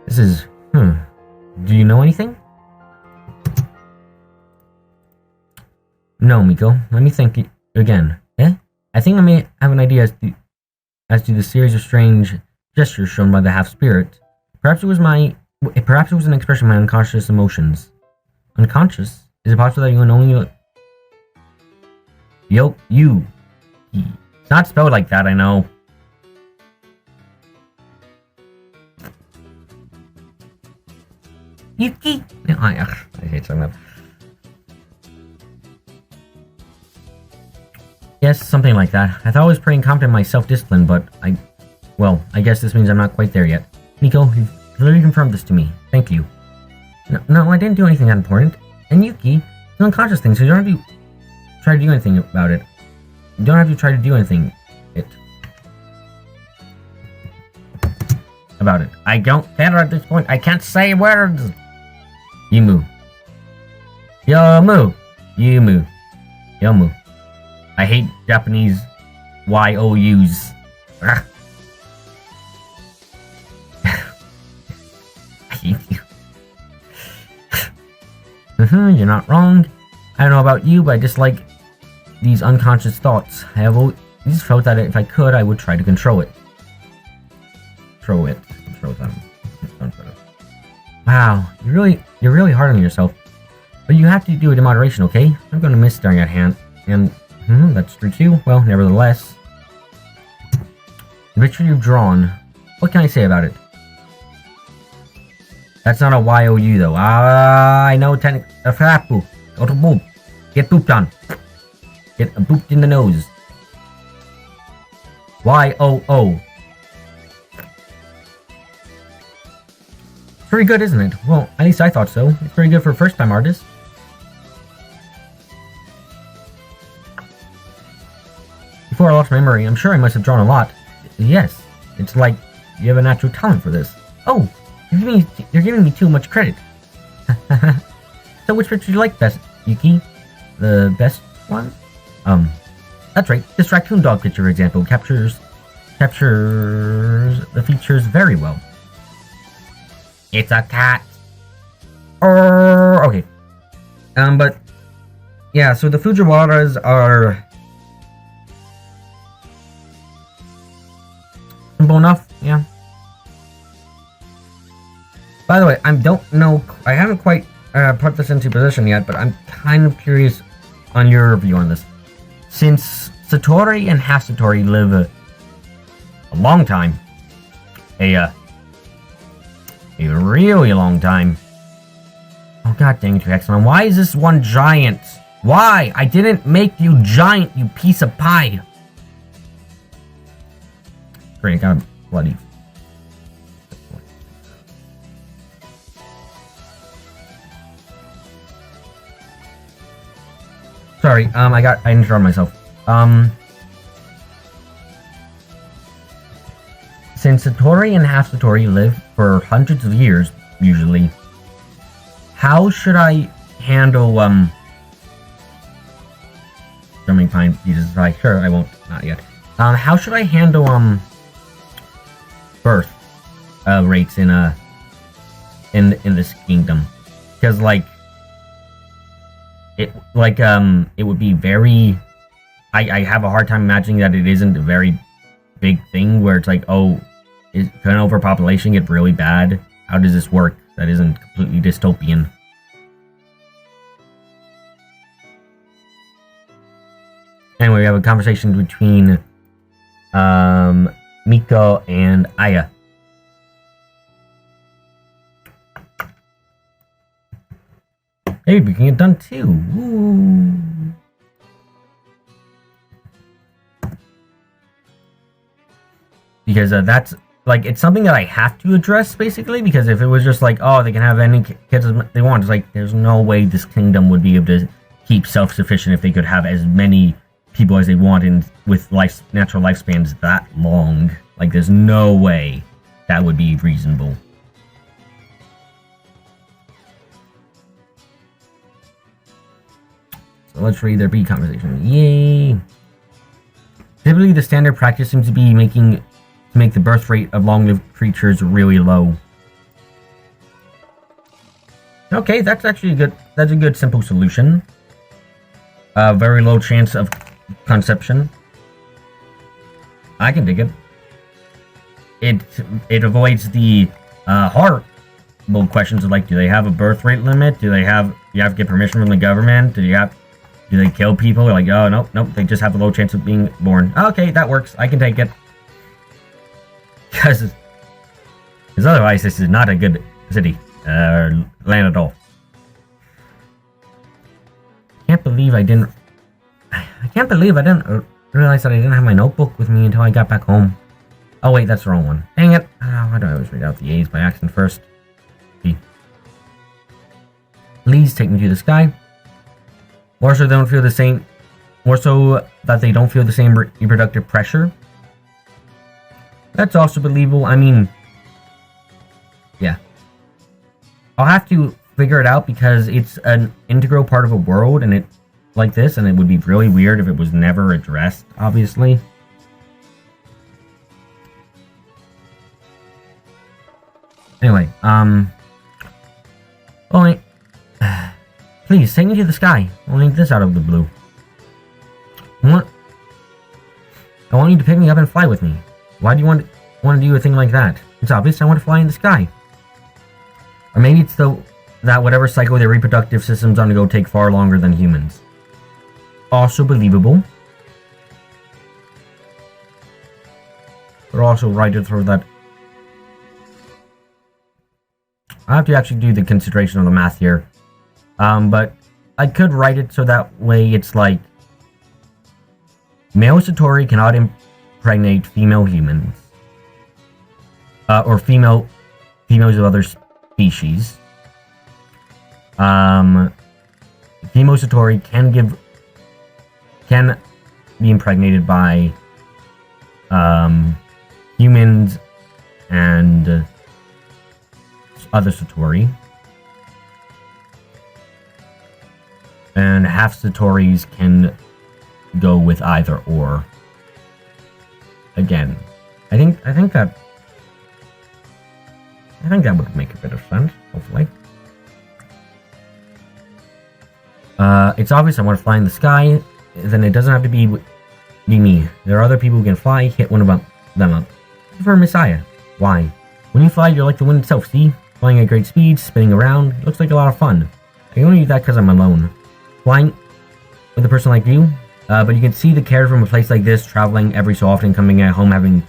This is... Do you know anything? No, Miko. Let me think again. I think I may have an idea as to the series of strange gestures shown by the half-spirit. Perhaps it was an expression of my unconscious emotions. Unconscious? Is it possible that you can only... You. It's not spelled like that, I know. Yuki? No, I hate saying that. Yes, something like that. I thought I was pretty confident in my self-discipline, but well, I guess this means I'm not quite there yet. Miko, you've clearly confirmed this to me. Thank you. No, I didn't do anything that important. And Yuki, it's an unconscious thing, so you don't have to try to do anything about it. You don't have to try to do anything about it. I don't care at this point. I can't say words. Yumu. I hate Japanese YOUs. I hate you. You're not wrong. I don't know about you, but I dislike these unconscious thoughts. I have always felt that if I could, I would try to control it. Control them. Wow, you're really hard on yourself. But you have to do it in moderation, okay? I'm gonna miss staring at hand, and that's true too. Well, nevertheless, the picture you've drawn. What can I say about it? That's not a YOU though. I know a fat poop. Go to poop. Get pooped on. Get pooped in the nose. YOO. It's pretty good, isn't it? Well, at least I thought so. It's pretty good for a first-time artist. Before I lost my memory, I'm sure I must have drawn a lot. Yes, it's like you have a natural talent for this. Oh, you're giving me too much credit. So which picture do you like best, Yuki? The best one? That's right. This raccoon dog picture, for example, captures the features very well. It's a cat. Okay. But yeah. So the Fujiwaras are simple enough. Yeah. By the way, I haven't quite put this into position yet, but I'm kind of curious on your view on this. Since Satori and Hasatori live a long time, a really long time. Oh god dang it, Hexamon. Why is this one giant? Why? I didn't make you giant, you piece of pie. Great, I got a bloody... Sorry, I interrupted myself. Since Satori and Half Satori live for hundreds of years, usually, how should I handle, drumming pine pieces? Sure, I won't, not yet. How should I handle, birth, rates in this kingdom? Because, like, it would be very... I have a hard time imagining that it isn't a very big thing where it's like, oh, can overpopulation get really bad? How does this work? That isn't completely dystopian. Anyway, we have a conversation between Miko and Aya. Maybe we can get done too. Ooh. Because that's, like, it's something that I have to address, basically, because if it was just like, oh, they can have any kids they want, it's like, there's no way this kingdom would be able to keep self-sufficient if they could have as many people as they want and with natural lifespans that long. Like, there's no way that would be reasonable. So let's read their B conversation. Yay! Typically, the standard practice seems to be to make the birth rate of long-lived creatures really low. Okay, that's actually a good simple solution. Very low chance of conception. I can dig it. It avoids the horrible questions of, like, do they have a birth rate limit? Do you have to get permission from the government? Do they kill people? Like, oh, nope, they just have a low chance of being born. Okay, that works. I can take it. Because otherwise, this is not a good city, land at all. I can't believe I didn't realize that I didn't have my notebook with me until I got back home. Oh, wait, that's the wrong one. Dang it. Why do I always read out the A's by accident first? B. Please take me to the sky. More so that they don't feel the same reproductive pressure. That's also believable. I mean, yeah. I'll have to figure it out because it's an integral part of a world and it like this, and it would be really weird if it was never addressed, obviously. Anyway, please, take me to the sky. I'll link this out of the blue. I want you to pick me up and fly with me. Why do you want to do a thing like that? It's obvious I want to fly in the sky. Or maybe it's that whatever cycle their reproductive systems undergo take far longer than humans. Also believable. But also right to throw that. I have to actually do the consideration of the math here. But I could write it so that way it's like male Satori cannot impregnate female humans. Or females of other species. Female Satori can be impregnated by humans and other Satori. And half Satoris can go with either or. Again, I think that would make a bit of sense, hopefully. It's obvious I want to fly in the sky, then it doesn't have to be me. There are other people who can fly, hit one of them up. For Messiah. Why? When you fly, you're like the wind itself, see? Flying at great speed, spinning around, it looks like a lot of fun. I can only do that because I'm alone. Flying with a person like you, but you can see the care from a place like this, traveling every so often, coming at home, having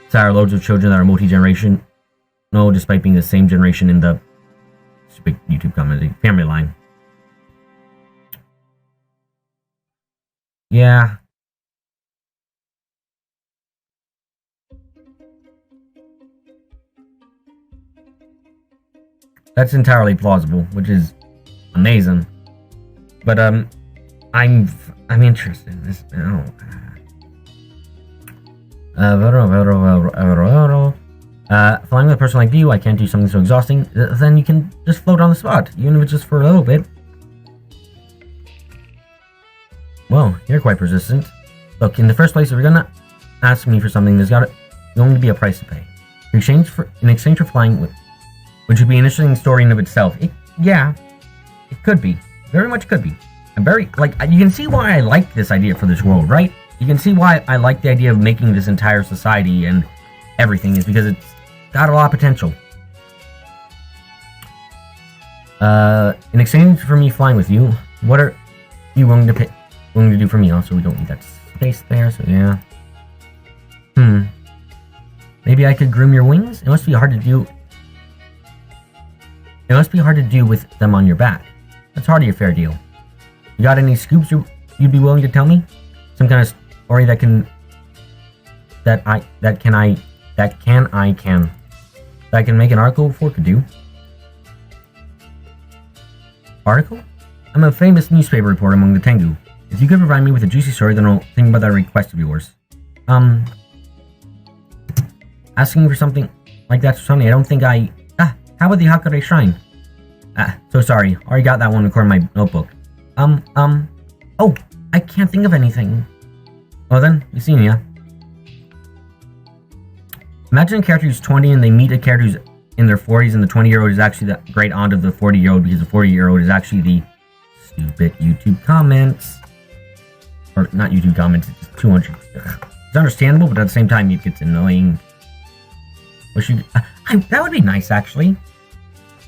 sire loads of children that are multi-generation. No, despite being the same generation in the stupid YouTube comedy family line. Yeah. That's entirely plausible, which is amazing. But I'm interested in this now. Flying with a person like you, I can't do something so exhausting. Then you can just float on the spot, even if it's just for a little bit. Well, you're quite persistent. Look, in the first place, if you're gonna ask me for something, there's going to be a price to pay. In exchange for flying, which would be an interesting story in of itself. Yeah, it could be. Very much could be. I'm very, you can see why I like this idea for this world, right? You can see why I like the idea of making this entire society and everything is because it's got a lot of potential. In exchange for me flying with you, what are you willing to do for me? Also, we don't need that space there, so yeah. Maybe I could groom your wings? It must be hard to do. It must be hard to do with them on your back. That's hardly a fair deal. You got any scoops you'd be willing to tell me? Some kind of story that I can make an article for could do. Article? I'm a famous newspaper reporter among the Tengu. If you could provide me with a juicy story, then I'll think about that request of yours. Asking for something like that's funny. I don't think I... how about the Hakare Shrine? So sorry. Already got that one recorded in my notebook. Oh, I can't think of anything. Well then, you see ya. Imagine a character who's 20 and they meet a character who's in their 40s and the 20-year-old is actually the great aunt of the 40-year-old because the 40-year-old is actually the stupid YouTube comments. Or not YouTube comments, it's just 200. It's understandable, but at the same time it gets annoying. That would be nice, actually.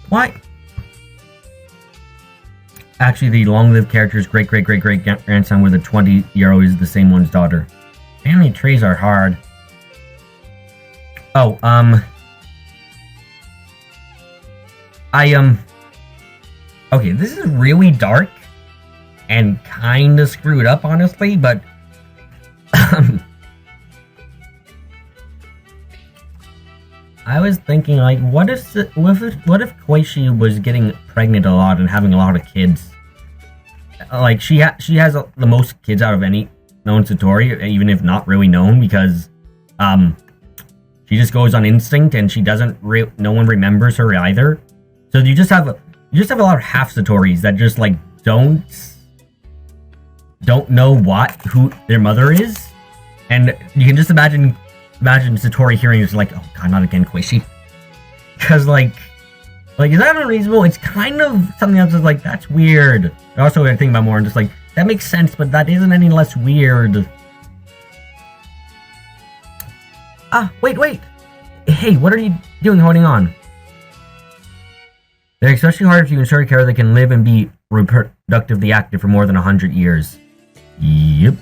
Why? Actually, the long-lived character's great-great-great-great-grandson where the 20-year-old is the same one's daughter. Family trees are hard. Oh, okay, this is really dark and kinda screwed up, honestly, but I was thinking, like, what if Koichi was getting pregnant a lot and having a lot of kids? Like, she has the most kids out of any known Satori, even if not really known, because, she just goes on instinct and she doesn't no one remembers her either. So you just have a lot of half Satoris that just, like, don't know who their mother is. And you can just imagine Satori hearing this like, oh god, not again, Koichi. Because, like, is that unreasonable? It's kind of something else that's like, that's weird. Also, I think about more and just like, that makes sense, but that isn't any less weird. Wait. Hey, what are you doing holding on? They're especially hard if you ensure a character that can live and be reproductively active for more than 100 years. Yep.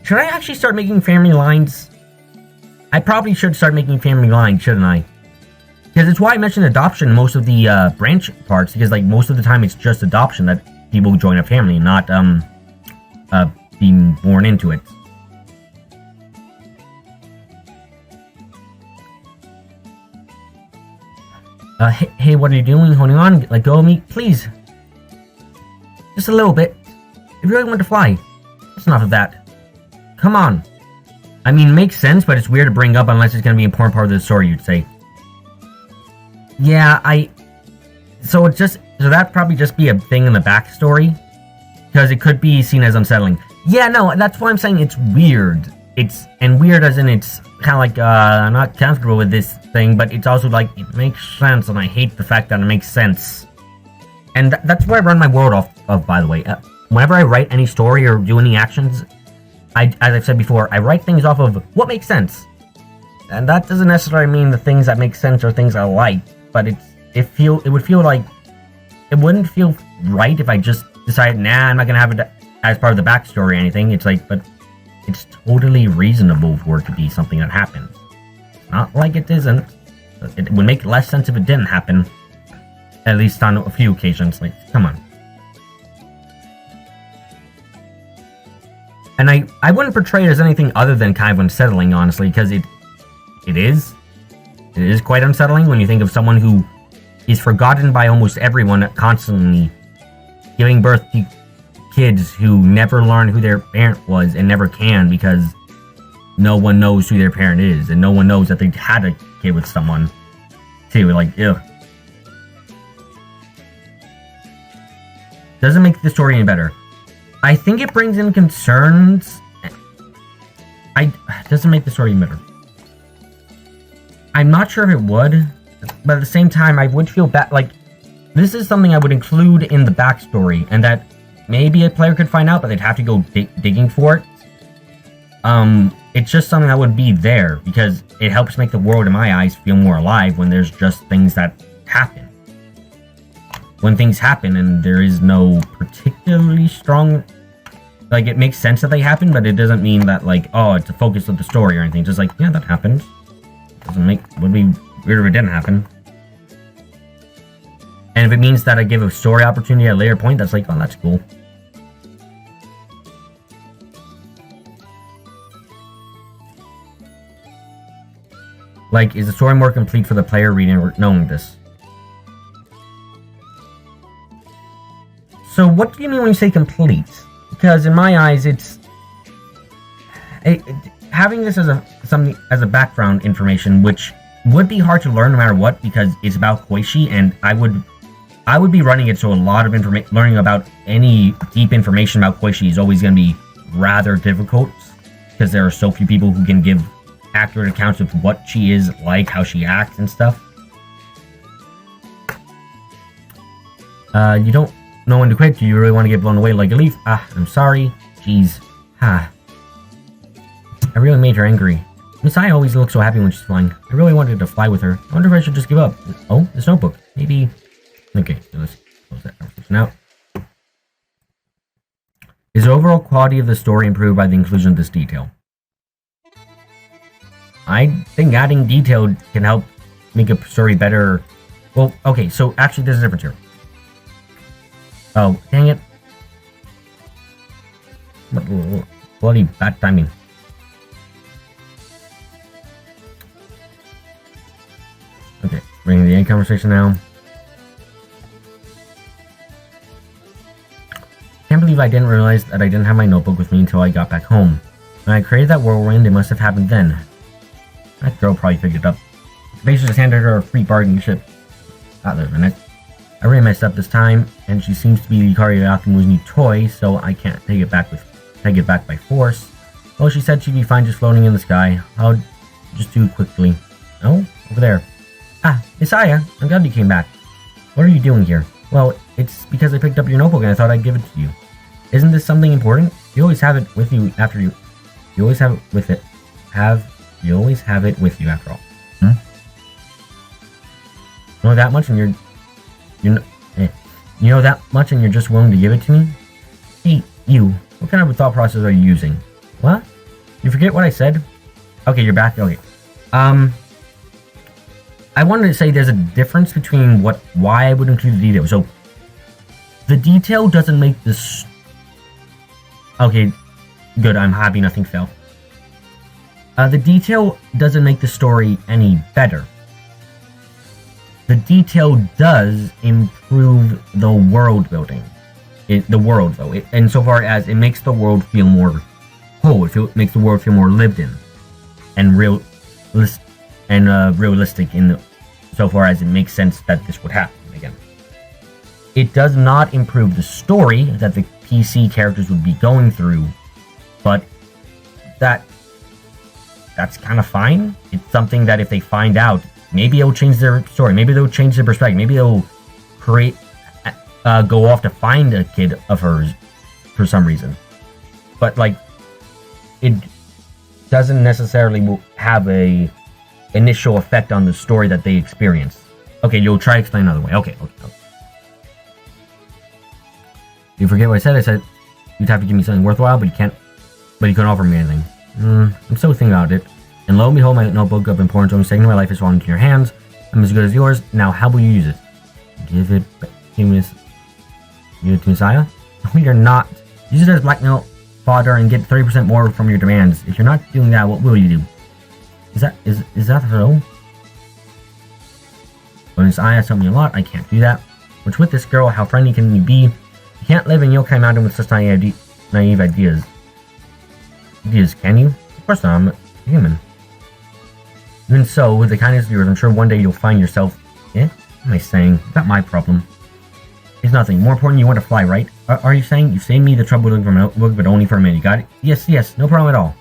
Should I actually start making family lines? I probably should start making family lines, shouldn't I? Because it's why I mentioned adoption in most of the branch parts, because, like, most of the time it's just adoption that people join a family, not being born into it. Hey, what are you doing? Holding on? Let go of me, please. Just a little bit. I really want to fly. It's enough of that. Come on. I mean, makes sense, but it's weird to bring up unless it's going to be an important part of the story, you'd say. Yeah, so that'd probably just be a thing in the backstory. Because it could be seen as unsettling. Yeah, no, that's why I'm saying it's weird. And weird as in it's kind of like, I'm not comfortable with this thing, but it's also like, it makes sense, and I hate the fact that it makes sense. And that's where I run my world off of, by the way. Whenever I write any story or do any actions, as I've said before, I write things off of what makes sense. And that doesn't necessarily mean the things that make sense are things I like, but it would feel like, it wouldn't feel right if I just decided, nah, I'm not gonna have it as part of the backstory or anything. It's like, but it's totally reasonable for it to be something that happens. Not like it isn't. It would make less sense if it didn't happen. At least on a few occasions. Like, come on. And I wouldn't portray it as anything other than kind of unsettling, honestly, because it is. It is quite unsettling when you think of someone who is forgotten by almost everyone, constantly giving birth to kids who never learn who their parent was and never can because no one knows who their parent is and no one knows that they had a kid with someone too. Like, ugh. Doesn't make the story any better. I think it brings in concerns. Doesn't make the story any better. I'm not sure if it would, but at the same time, I would feel bad. Like, this is something I would include in the backstory, and that maybe a player could find out, but they'd have to go digging for it. It's just something that would be there, because it helps make the world, in my eyes, feel more alive when there's just things that happen. When things happen and there is no particularly strong... Like, it makes sense that they happen, but it doesn't mean that, like, oh, it's a focus of the story or anything. Just like, yeah, that happened. Would be weird if it didn't happen. And if it means that I give a story opportunity at a later point, that's like, oh, that's cool. Like, is the story more complete for the player reading or knowing this? So what do you mean when you say complete? Because in my eyes, having this as a background information, which would be hard to learn no matter what, because it's about Koishi, and I would be running it, so a lot of learning about any deep information about Koishi is always going to be rather difficult, because there are so few people who can give accurate accounts of what she is like, how she acts and stuff. You don't know when to quit. Do you really want to get blown away like a leaf? I'm sorry. Jeez. I really made her angry. Miss I always looks so happy when she's flying. I really wanted to fly with her. I wonder if I should just give up. Oh, this notebook. Maybe... Okay, so let's close that conversation out. Is the overall quality of the story improved by the inclusion of this detail? I think adding detail can help make a story better. Well, okay, so actually there's a difference here. Oh, dang it. Bloody bad timing. Okay, bringing the end conversation now. Can't believe I didn't realize that I didn't have my notebook with me until I got back home. When I created that whirlwind, it must have happened then. That girl probably picked it up. The base just handed her a free bargaining chip. Wait a minute. I really messed up this time, and she seems to be Yukari Yakimu's new toy, so I can't take it back by force. Well, she said she'd be fine just floating in the sky. I'll just do it quickly. Oh, over there. Miss Aya, I'm glad you came back. What are you doing here? Well, it's because I picked up your notebook and I thought I'd give it to you. Isn't this something important? You always have it with you after you... You always have it with it. You always have it with you after all. You know that much and you know that much and you're just willing to give it to me? Hey, you. What kind of a thought process are you using? What? You forget what I said? Okay, you're back. Okay. I wanted to say there's a difference between why I would include the detail. So, the detail doesn't make this... Okay, good. I'm happy nothing fell. The detail doesn't make the story any better. The detail does improve the world building. Insofar as it makes the world feel more whole. It makes the world feel more lived in and realistic so far as it makes sense that this would happen again. It does not improve the story that the PC characters would be going through, but that's kind of fine. It's something that if they find out, maybe it'll change their story. Maybe they'll change their perspective. Maybe they'll go off to find a kid of hers for some reason. But like, it doesn't necessarily have a initial effect on the story that they experience. Okay, you'll try to explain another way. Okay. You forget what I said? I said you'd have to give me something worthwhile, but you couldn't offer me anything. I'm still thinking about it. And lo and behold, my notebook of importance only taking my life is falling into your hands. I'm as good as yours. Now, how will you use it? Give it to Miss Aya? No, you're not. Use it as blackmail fodder and get 30% more from your demands. If you're not doing that, what will you do? Is that so? When Miss Aya told me a lot, I can't do that. Which with this girl, how friendly can you be? You can't live in Yokai Mountain with such naive ideas. Can you? Of course not, I'm a human. Even so, with the kindness of yours, I'm sure one day you'll find yourself... What am I saying? It's not my problem. It's nothing. More important, you want to fly, right? Are you saying you saved me the trouble looking for my notebook, but only for a minute? You got it? Yes, no problem at all.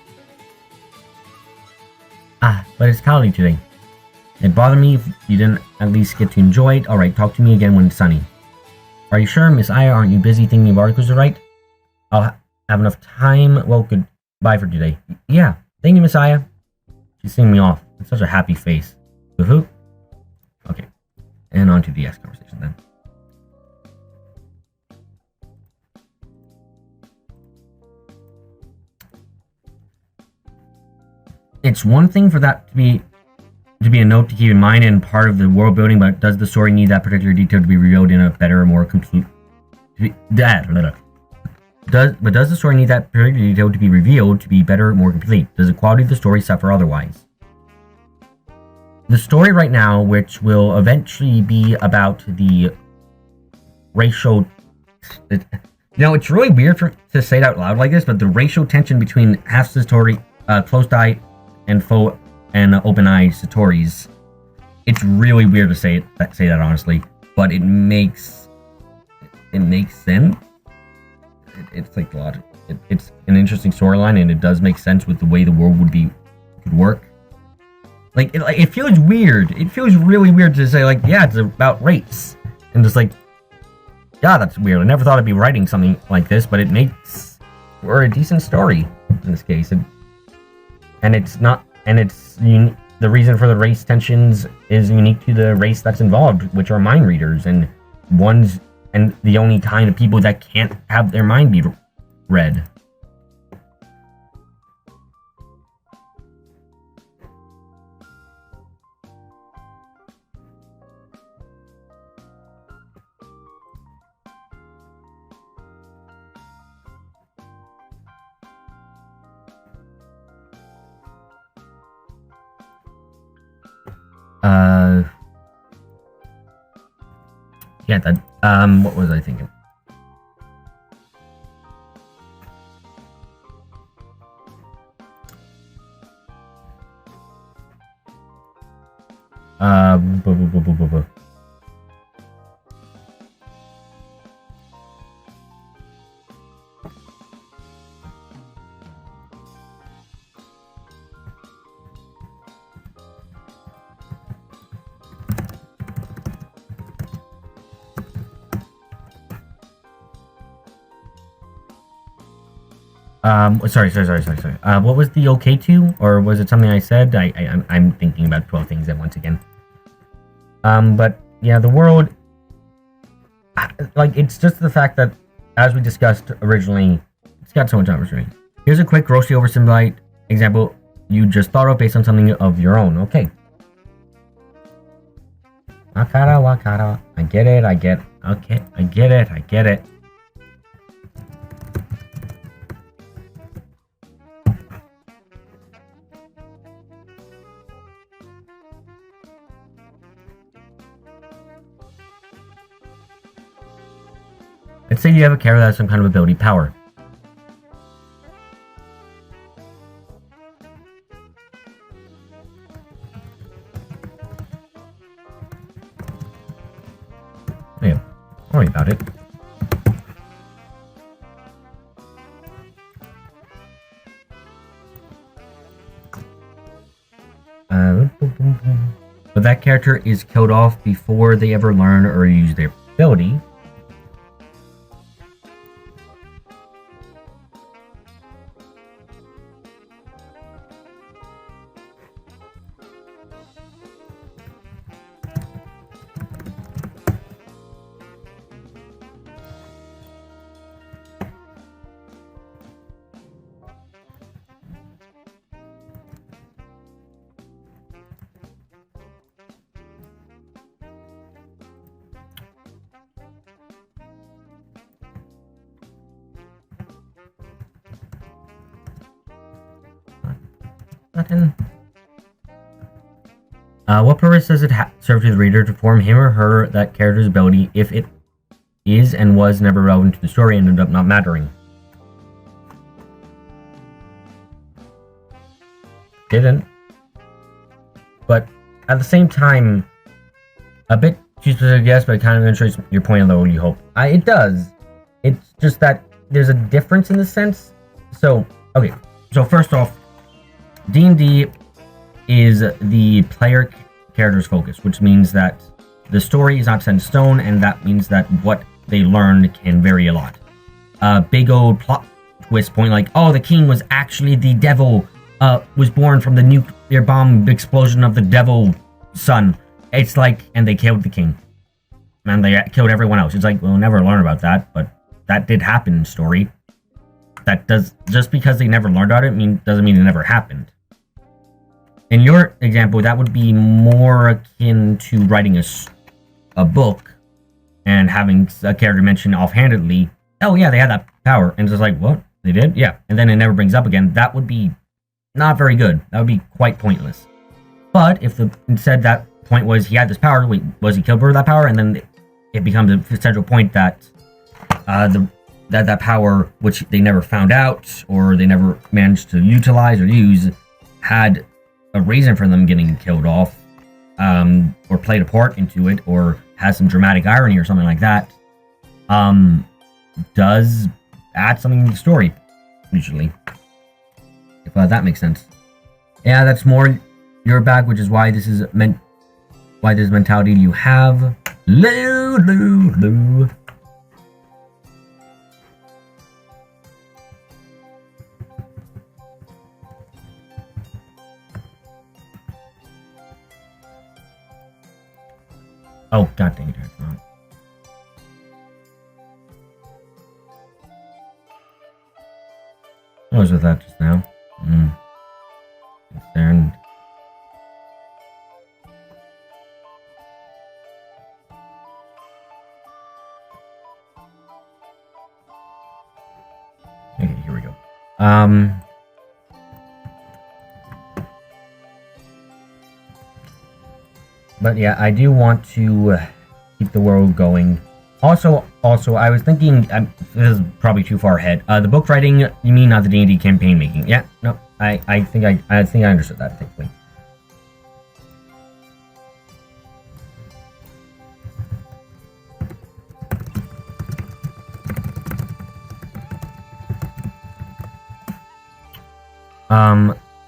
But it's cloudy today. It'd bother me if you didn't at least get to enjoy it. Alright, talk to me again when it's sunny. Are you sure, Miss Aya? Aren't you busy thinking of articles to write? I'll have enough time. Well, goodbye for today. Yeah, thank you, Miss Aya. She's seeing me off. It's such a happy face. Woohoo. Okay, and on to the S conversation then. It's one thing for that to be a note to keep in mind and part of the world building, but does the story need that particular detail to be revealed in a better, more complete... Does the story need that particular detail to be revealed to be better, more complete? Does the quality of the story suffer otherwise? The story right now, which will eventually be about the racial It's really weird to say it out loud like this, but the racial tension between half Satori, closed-eye and open-eye Satoris, it's really weird to say that honestly, but it makes sense. It's like logic. It's an interesting storyline, and it does make sense with the way the world could work. Like it feels weird. It feels really weird to say like, yeah, it's about race, and just like, yeah, that's weird. I never thought I'd be writing something like this, but it makes for a decent story in this case. The reason for the race tensions is unique to the race that's involved, which are mind readers, and the only kind of people that can't have their mind be read. Yeah, what was I thinking? Sorry. What was the okay to, or was it something I said? I'm thinking about 12 things at once again. But yeah, the world, like, it's just the fact that, as we discussed originally, it's got so much opportunity. Here's a quick grossly oversimplified example you just thought of based on something of your own. Okay. Wakara. I get it. Okay, I get it. Let's say you have a character that has some kind of ability power. Yeah, don't worry about it. But that character is killed off before they ever learn or use their ability. What purpose does it serve to the reader to form him or her that character's ability if it is and was never relevant to the story and ended up not mattering? Didn't. But at the same time, a bit too specific, yes, but it kind of illustrates your point, though, you hope. It does. It's just that there's a difference in the sense. So, okay. So first off, D&D is the player character's focus, which means that the story is not set in stone, and that means that what they learn can vary a lot. Big old plot twist point like, oh, the king was actually the devil, was born from the nuclear bomb explosion of the devil son. It's like, and they killed the king. And they killed everyone else. It's like, we'll never learn about that, but that did happen in story. That does, just because they never learned about it doesn't mean it never happened. In your example, that would be more akin to writing a book and having a character mention offhandedly, oh yeah, they had that power, and it's just like, what? They did? Yeah. And then it never brings up again. That would be not very good. That would be quite pointless. But if instead that point was he had this power, wait, was he killed for that power? And then it becomes a central point that that power, which they never found out or they never managed to utilize or use, had a reason for them getting killed off, or played a part into it, or has some dramatic irony or something like that, does add something to the story, usually. If that makes sense. Yeah, that's more your bag, which is why this is why this mentality you have. Loo. Oh, god dang it, it's not. I was with that just now. Concerned. Okay, here we go. But yeah, I do want to keep the world going. Also, I was thinking, this is probably too far ahead. The book writing, you mean not the D&D campaign making? Yeah, no, I think I understood that, thankfully.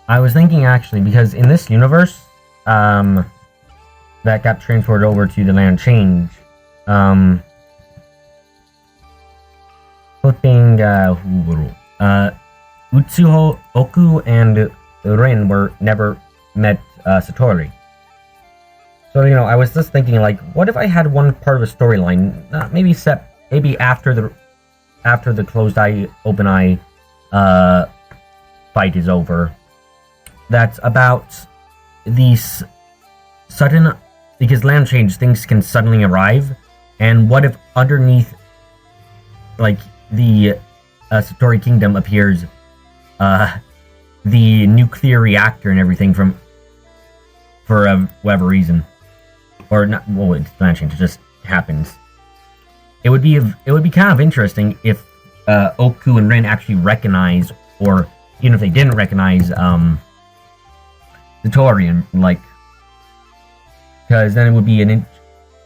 I was thinking actually, because in this universe, that got transferred over to the land change, flipping, Utsuho, Oku, and Rin were never met Satori. So, you know, I was just thinking, like, what if I had one part of a storyline, maybe after the closed eye, open eye, fight is over, that's about these sudden, because land change, things can suddenly arrive, and what if underneath, like, the Satori Kingdom appears the nuclear reactor and everything for whatever reason, or not. Well, it's land change; it just happens. It would be kind of interesting if Oku and Rin actually recognize, or even if they didn't recognize, Satori, and like, because then it would be and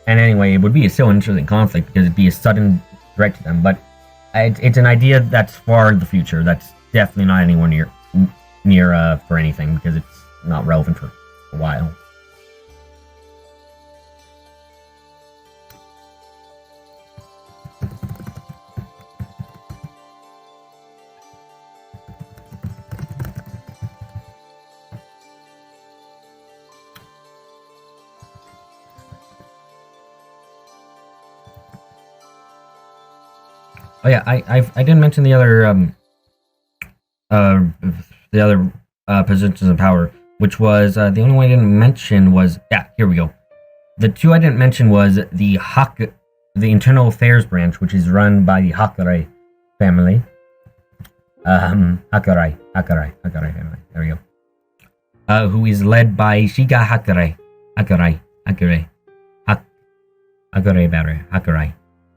anyway, it would be still an interesting conflict because it'd be a sudden threat to them, but it's an idea that's far in the future. That's definitely not anywhere near for anything, because it's not relevant for a while. Oh yeah, I didn't mention the other positions of power, which was the only one I didn't mention was, yeah, here we go. The two I didn't mention was the Internal Affairs branch, which is run by the Hakurai family. Hakurai family. There we go. Who is led by Shiga Hakurai. Hakurai.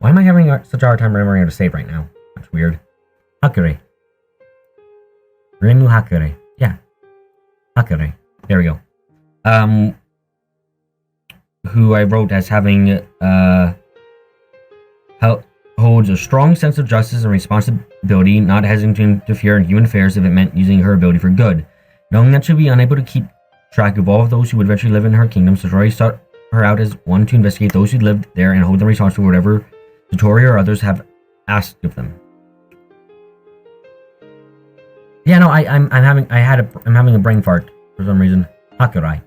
Why am I having such a hard time remembering how to save right now? That's weird. Hakurai. Remu Hakurai. Yeah. Hakurai. There we go. Who I wrote as having, holds a strong sense of justice and responsibility, not hesitating to interfere in human affairs if it meant using her ability for good. Knowing that she'll be unable to keep track of all of those who would eventually live in her kingdom, Satori sought her out as one to investigate those who lived there and hold them responsible for whatever Satori or others have asked of them. Yeah, no, I'm having a brain fart for some reason. Hakurai.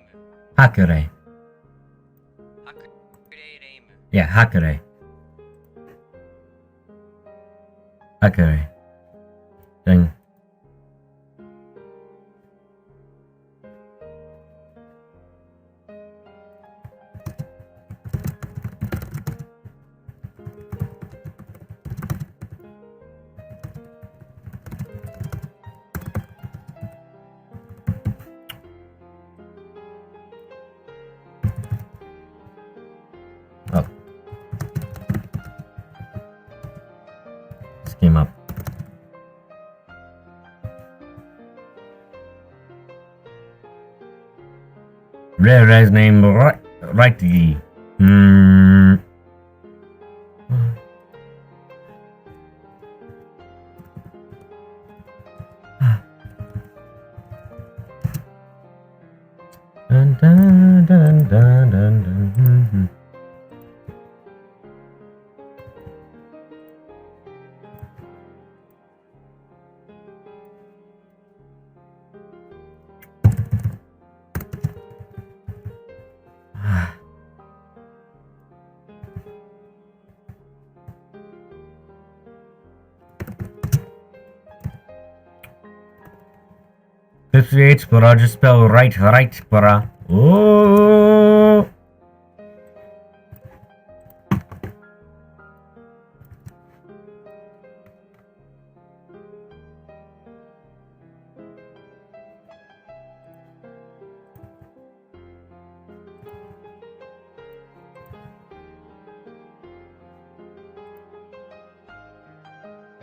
Hakurai. Yeah, Hakurai. Dang. came up. Rare name righty. Dun, dun, dun, dun, dun, dun. H, but I'll just spell right, bruh. Oh.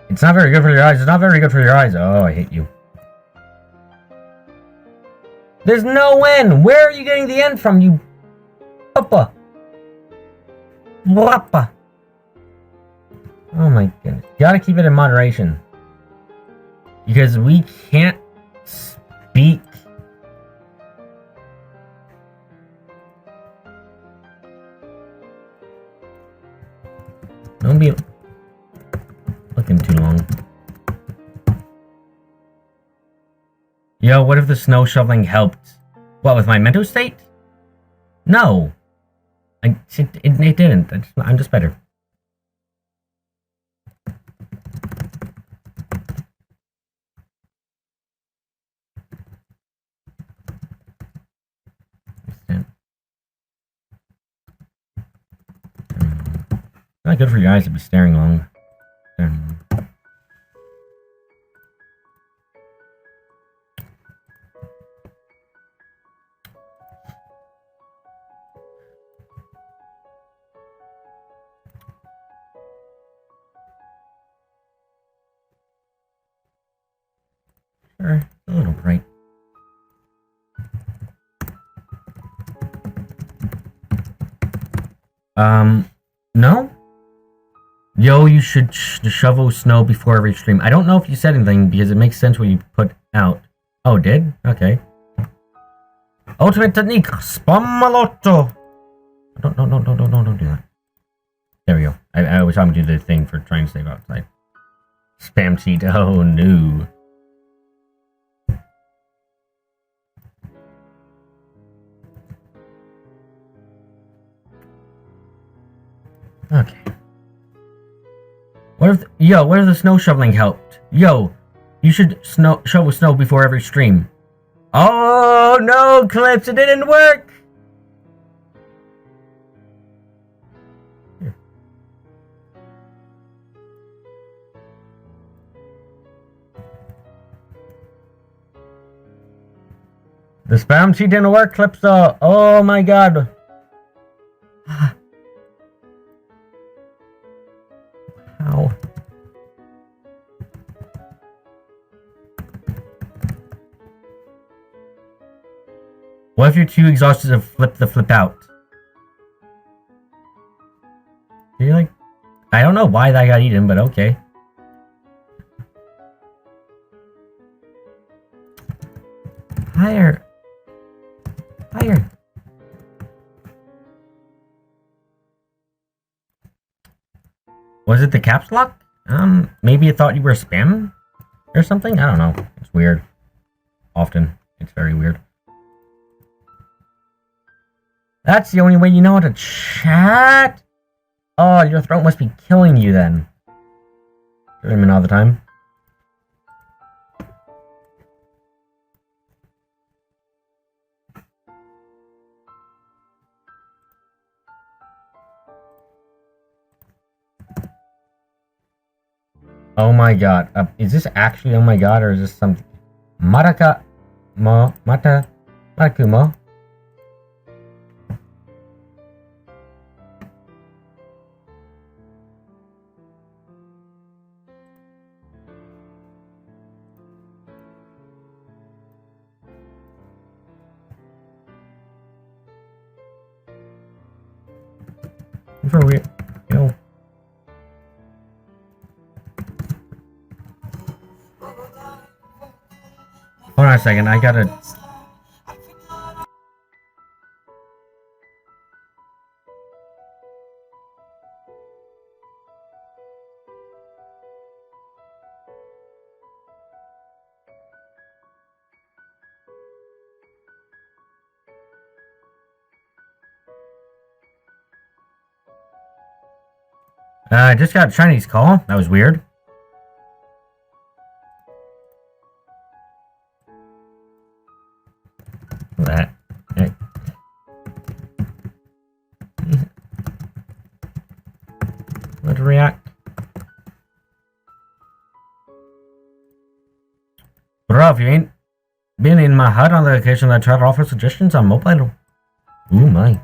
It's not very good for your eyes. It's not very good for your eyes. Oh, I hate you. There's no N! Where are you getting the N from, you papa? Wappa. Oh my goodness. You gotta keep it in moderation. Because we can't speak. Don't be looking too long. Yo, what if the snow shoveling helped? What, with my mental state? No. It didn't. I'm just better. Not good for your eyes to be staring long. Sure, a little bright. No? Yo, you should shovel snow before every stream. I don't know if you said anything because it makes sense what you put out. Oh, did? Okay. Ultimate technique, Spamalotto. Don't do that. There we go. I was trying to do the thing for trying to save outside. Spam cheat. Oh no. Okay. What if the snow shoveling helped? Yo, you should shovel snow before every stream. Oh no, Clips, it didn't work. Here. The spam cheat didn't work, Clips. Oh my god. How? What if you're too exhausted to flip out? You're like, I don't know why that got eaten, but okay. Higher. Higher. Was it the caps lock? Maybe it thought you were spam or something? I don't know. It's weird. Often. It's very weird. That's the only way you know how to chat? Oh, your throat must be killing you then. Dreaming all the time. Oh my god. Is this actually oh my god or is this something? Mata Marakumo? For real. Yo. Hold on a second, I gotta... I just got a Chinese call. That was weird. That. Hey. Let's react. Bro, if you ain't been in my hut on the occasion I try to offer suggestions on mobile. Ooh my.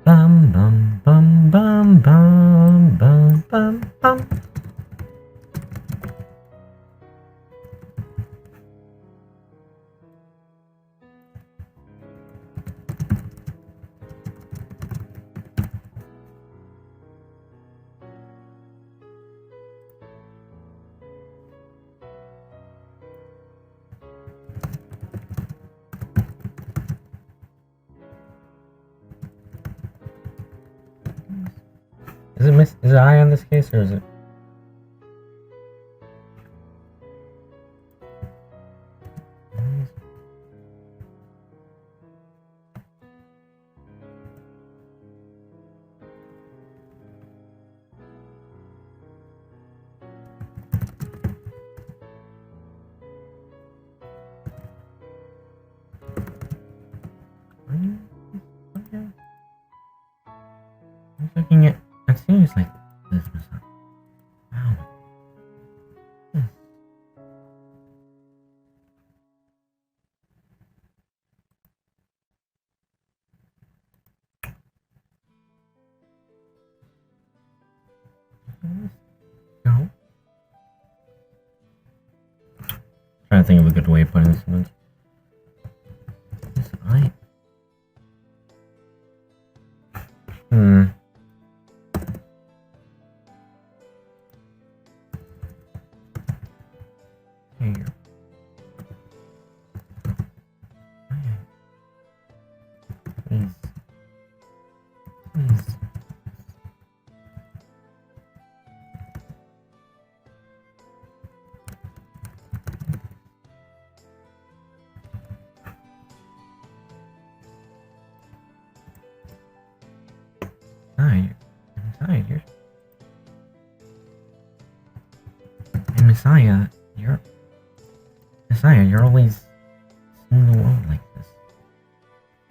Bum bum bum bum bum bum bum bum. Is it I on this case or is it? I'm looking at. It seems like this was up. Wow. No. Trying to think of a good way of putting this in. This I. Here. Please. Please. Messiah, you're always seeing the world like this.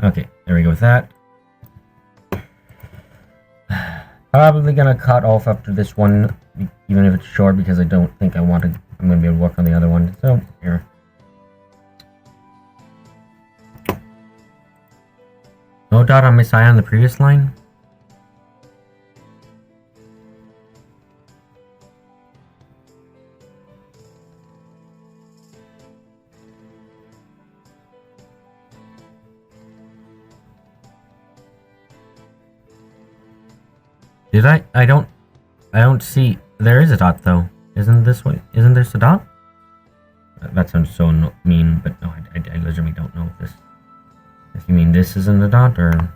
Okay, there we go with that. Probably gonna cut off after this one, even if it's short, because I don't think I'm gonna be able to work on the other one. So, here. No dot on Messiah on the previous line? Did I? I don't see. There is a dot though. Isn't this way? Isn't there a dot? That sounds so mean, but no, I literally don't know if this. If you mean this isn't a dot or.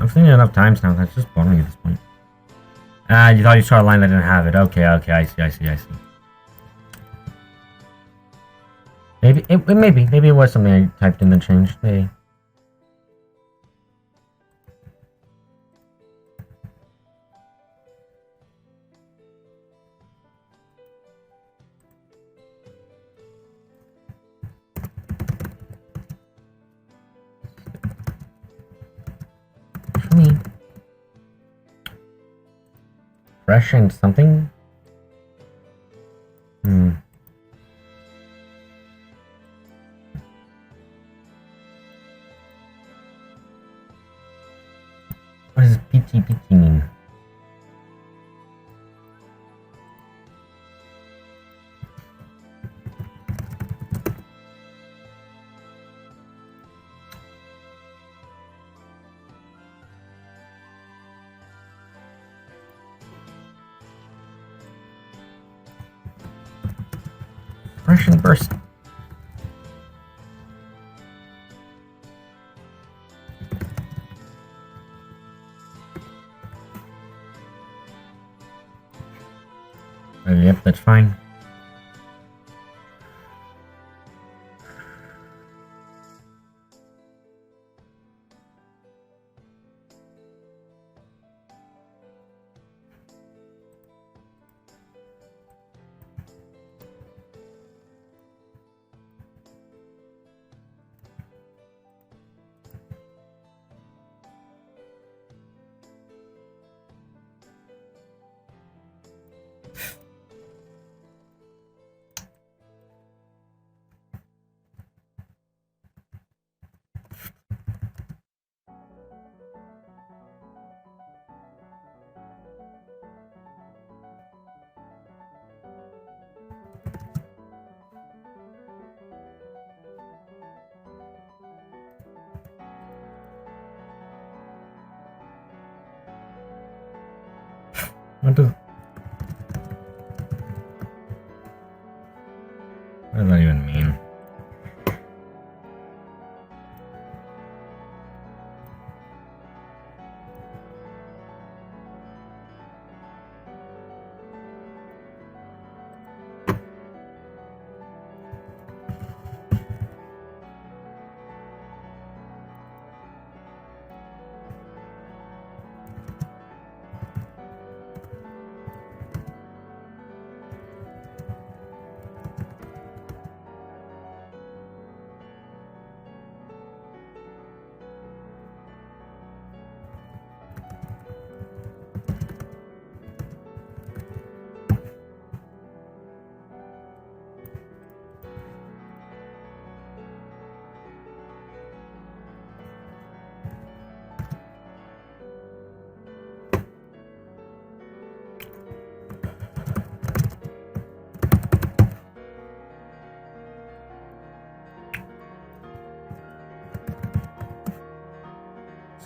I've seen it enough times now. That's just boring at this point. Ah, you thought you saw a line that didn't have it. Okay, I see. Maybe it was something I typed in and changed. Maybe. for me. Fresh and something? What does PT mean? Fresh and burst. Yep, that's fine. What does that even mean?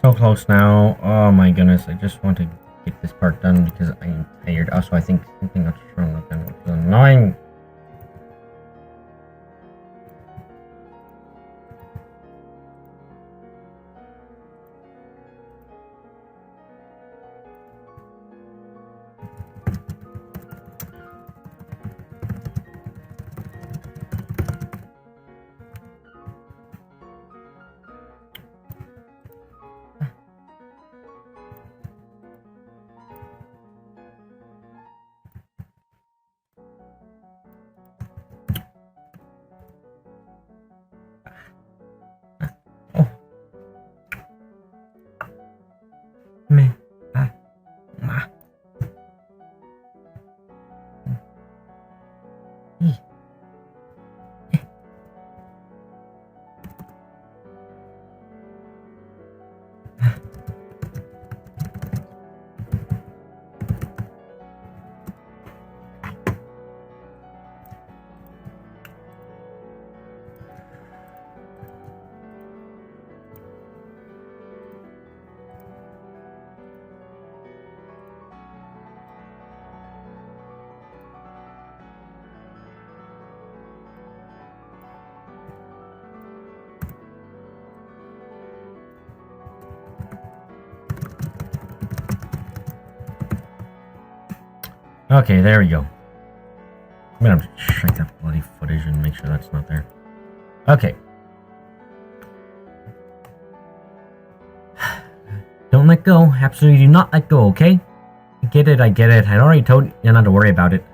So close now. Oh my goodness, I just want to get this part done because I am tired. Also, I think something got wrong with them, which is annoying. Me. Ma. Okay, there we go. I'm gonna have to check that bloody footage and make sure that's not there. Okay. Don't let go. Absolutely do not let go, okay? I get it, I get it. I already told you not to worry about it.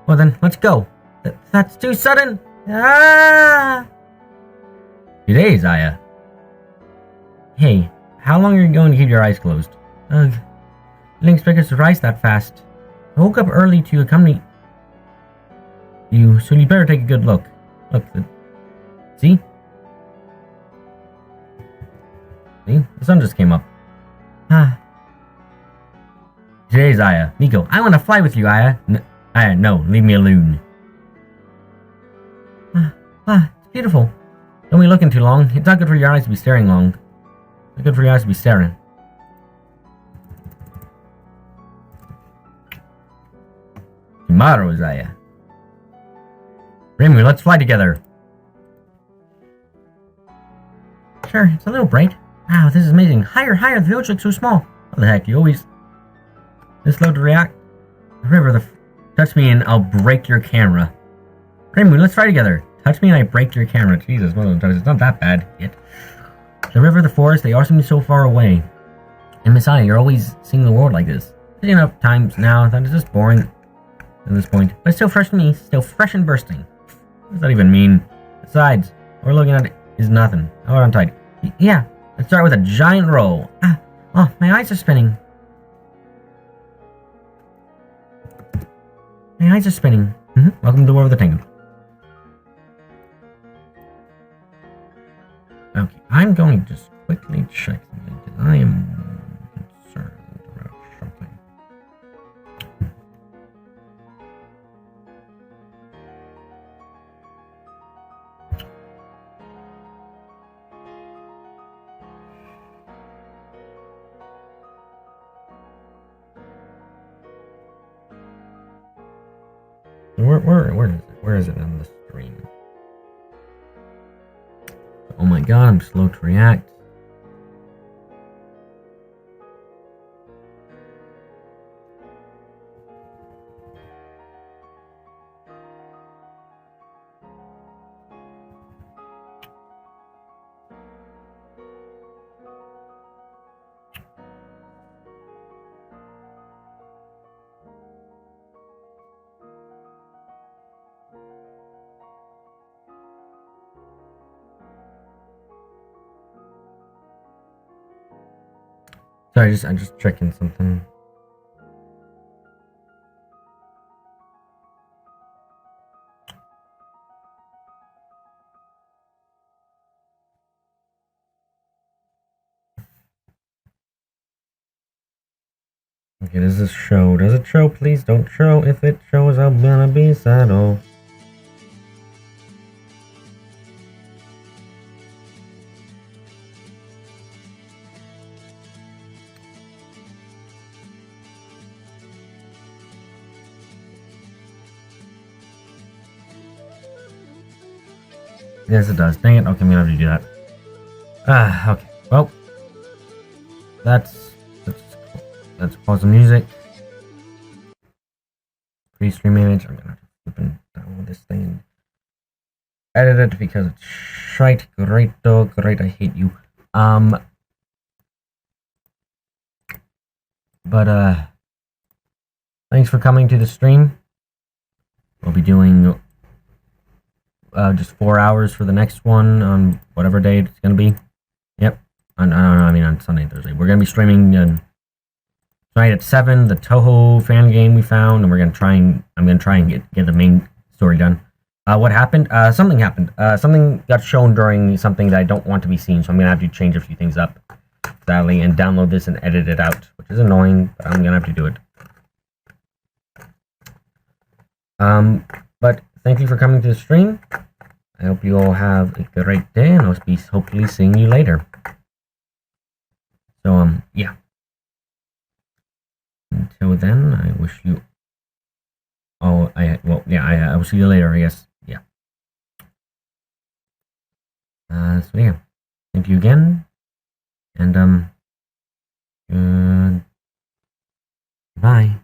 Well then, let's go. That's too sudden! Ah! Good day, Zaya. Hey, how long are you going to keep your eyes closed? Ugh. Didn't expect us to rise that fast. I woke up early to accompany you, so you better take a good look. Look, see? See? The sun just came up. Ah. Today's Aya. Nico, I want to fly with you, Aya. Aya, no, leave me alone. It's beautiful. Don't be looking too long. It's not good for your eyes to be staring long. It's not good for your eyes to be staring. Tomorrow, Aya. Rimuru, let's fly together. Sure, it's a little bright. Wow, this is amazing. Higher, higher, the village looks so small. What the heck, you always this slow to react? The river, touch me and I'll break your camera. Rimuru, let's fly together. Touch me and I break your camera. Jesus, it's not that bad yet. The river, the forest, they all seem so far away. And Messiah, you're always seeing the world like this. There's enough times now that it's just boring at this point. But it's still fresh to me, still fresh and bursting. What does that even mean? Besides, what we're looking at is nothing. Hold on tight. Yeah, let's start with a giant roll. Oh, my eyes are spinning. My eyes are spinning. Welcome to the world of the Tengu. Okay, I'm going to just quickly check something because I am concerned about something. Where is it? Where is it on the stream? Oh my god, I'm slow to react. Sorry, I'm just checking something. Okay, does this show? Does it show? Please don't show. If it shows, I'm gonna be sad. Oh. Yes, it does. Dang it. Okay, I'm gonna have to do that. Okay. Well, let's pause the music. Pre-stream image. I'm gonna have to open down this thing and edit it because it's shite. Great though. Great. I hate you. But thanks for coming to the stream. We'll be doing just 4 hours for the next one on whatever day it's gonna be. Yep. I don't know. I mean, on Sunday and Thursday. We're gonna be streaming tonight at 7. The Toho fan game we found, and I'm gonna try and get the main story done. What happened? Something happened. Something got shown during something that I don't want to be seen, so I'm gonna have to change a few things up, sadly, and download this and edit it out, which is annoying, but I'm gonna have to do it. But thank you for coming to the stream. I hope you all have a great day, and I'll be hopefully seeing you later. So, yeah. Until then, I wish you all, I will see you later, I guess. Yeah. So yeah. Thank you again. And, bye.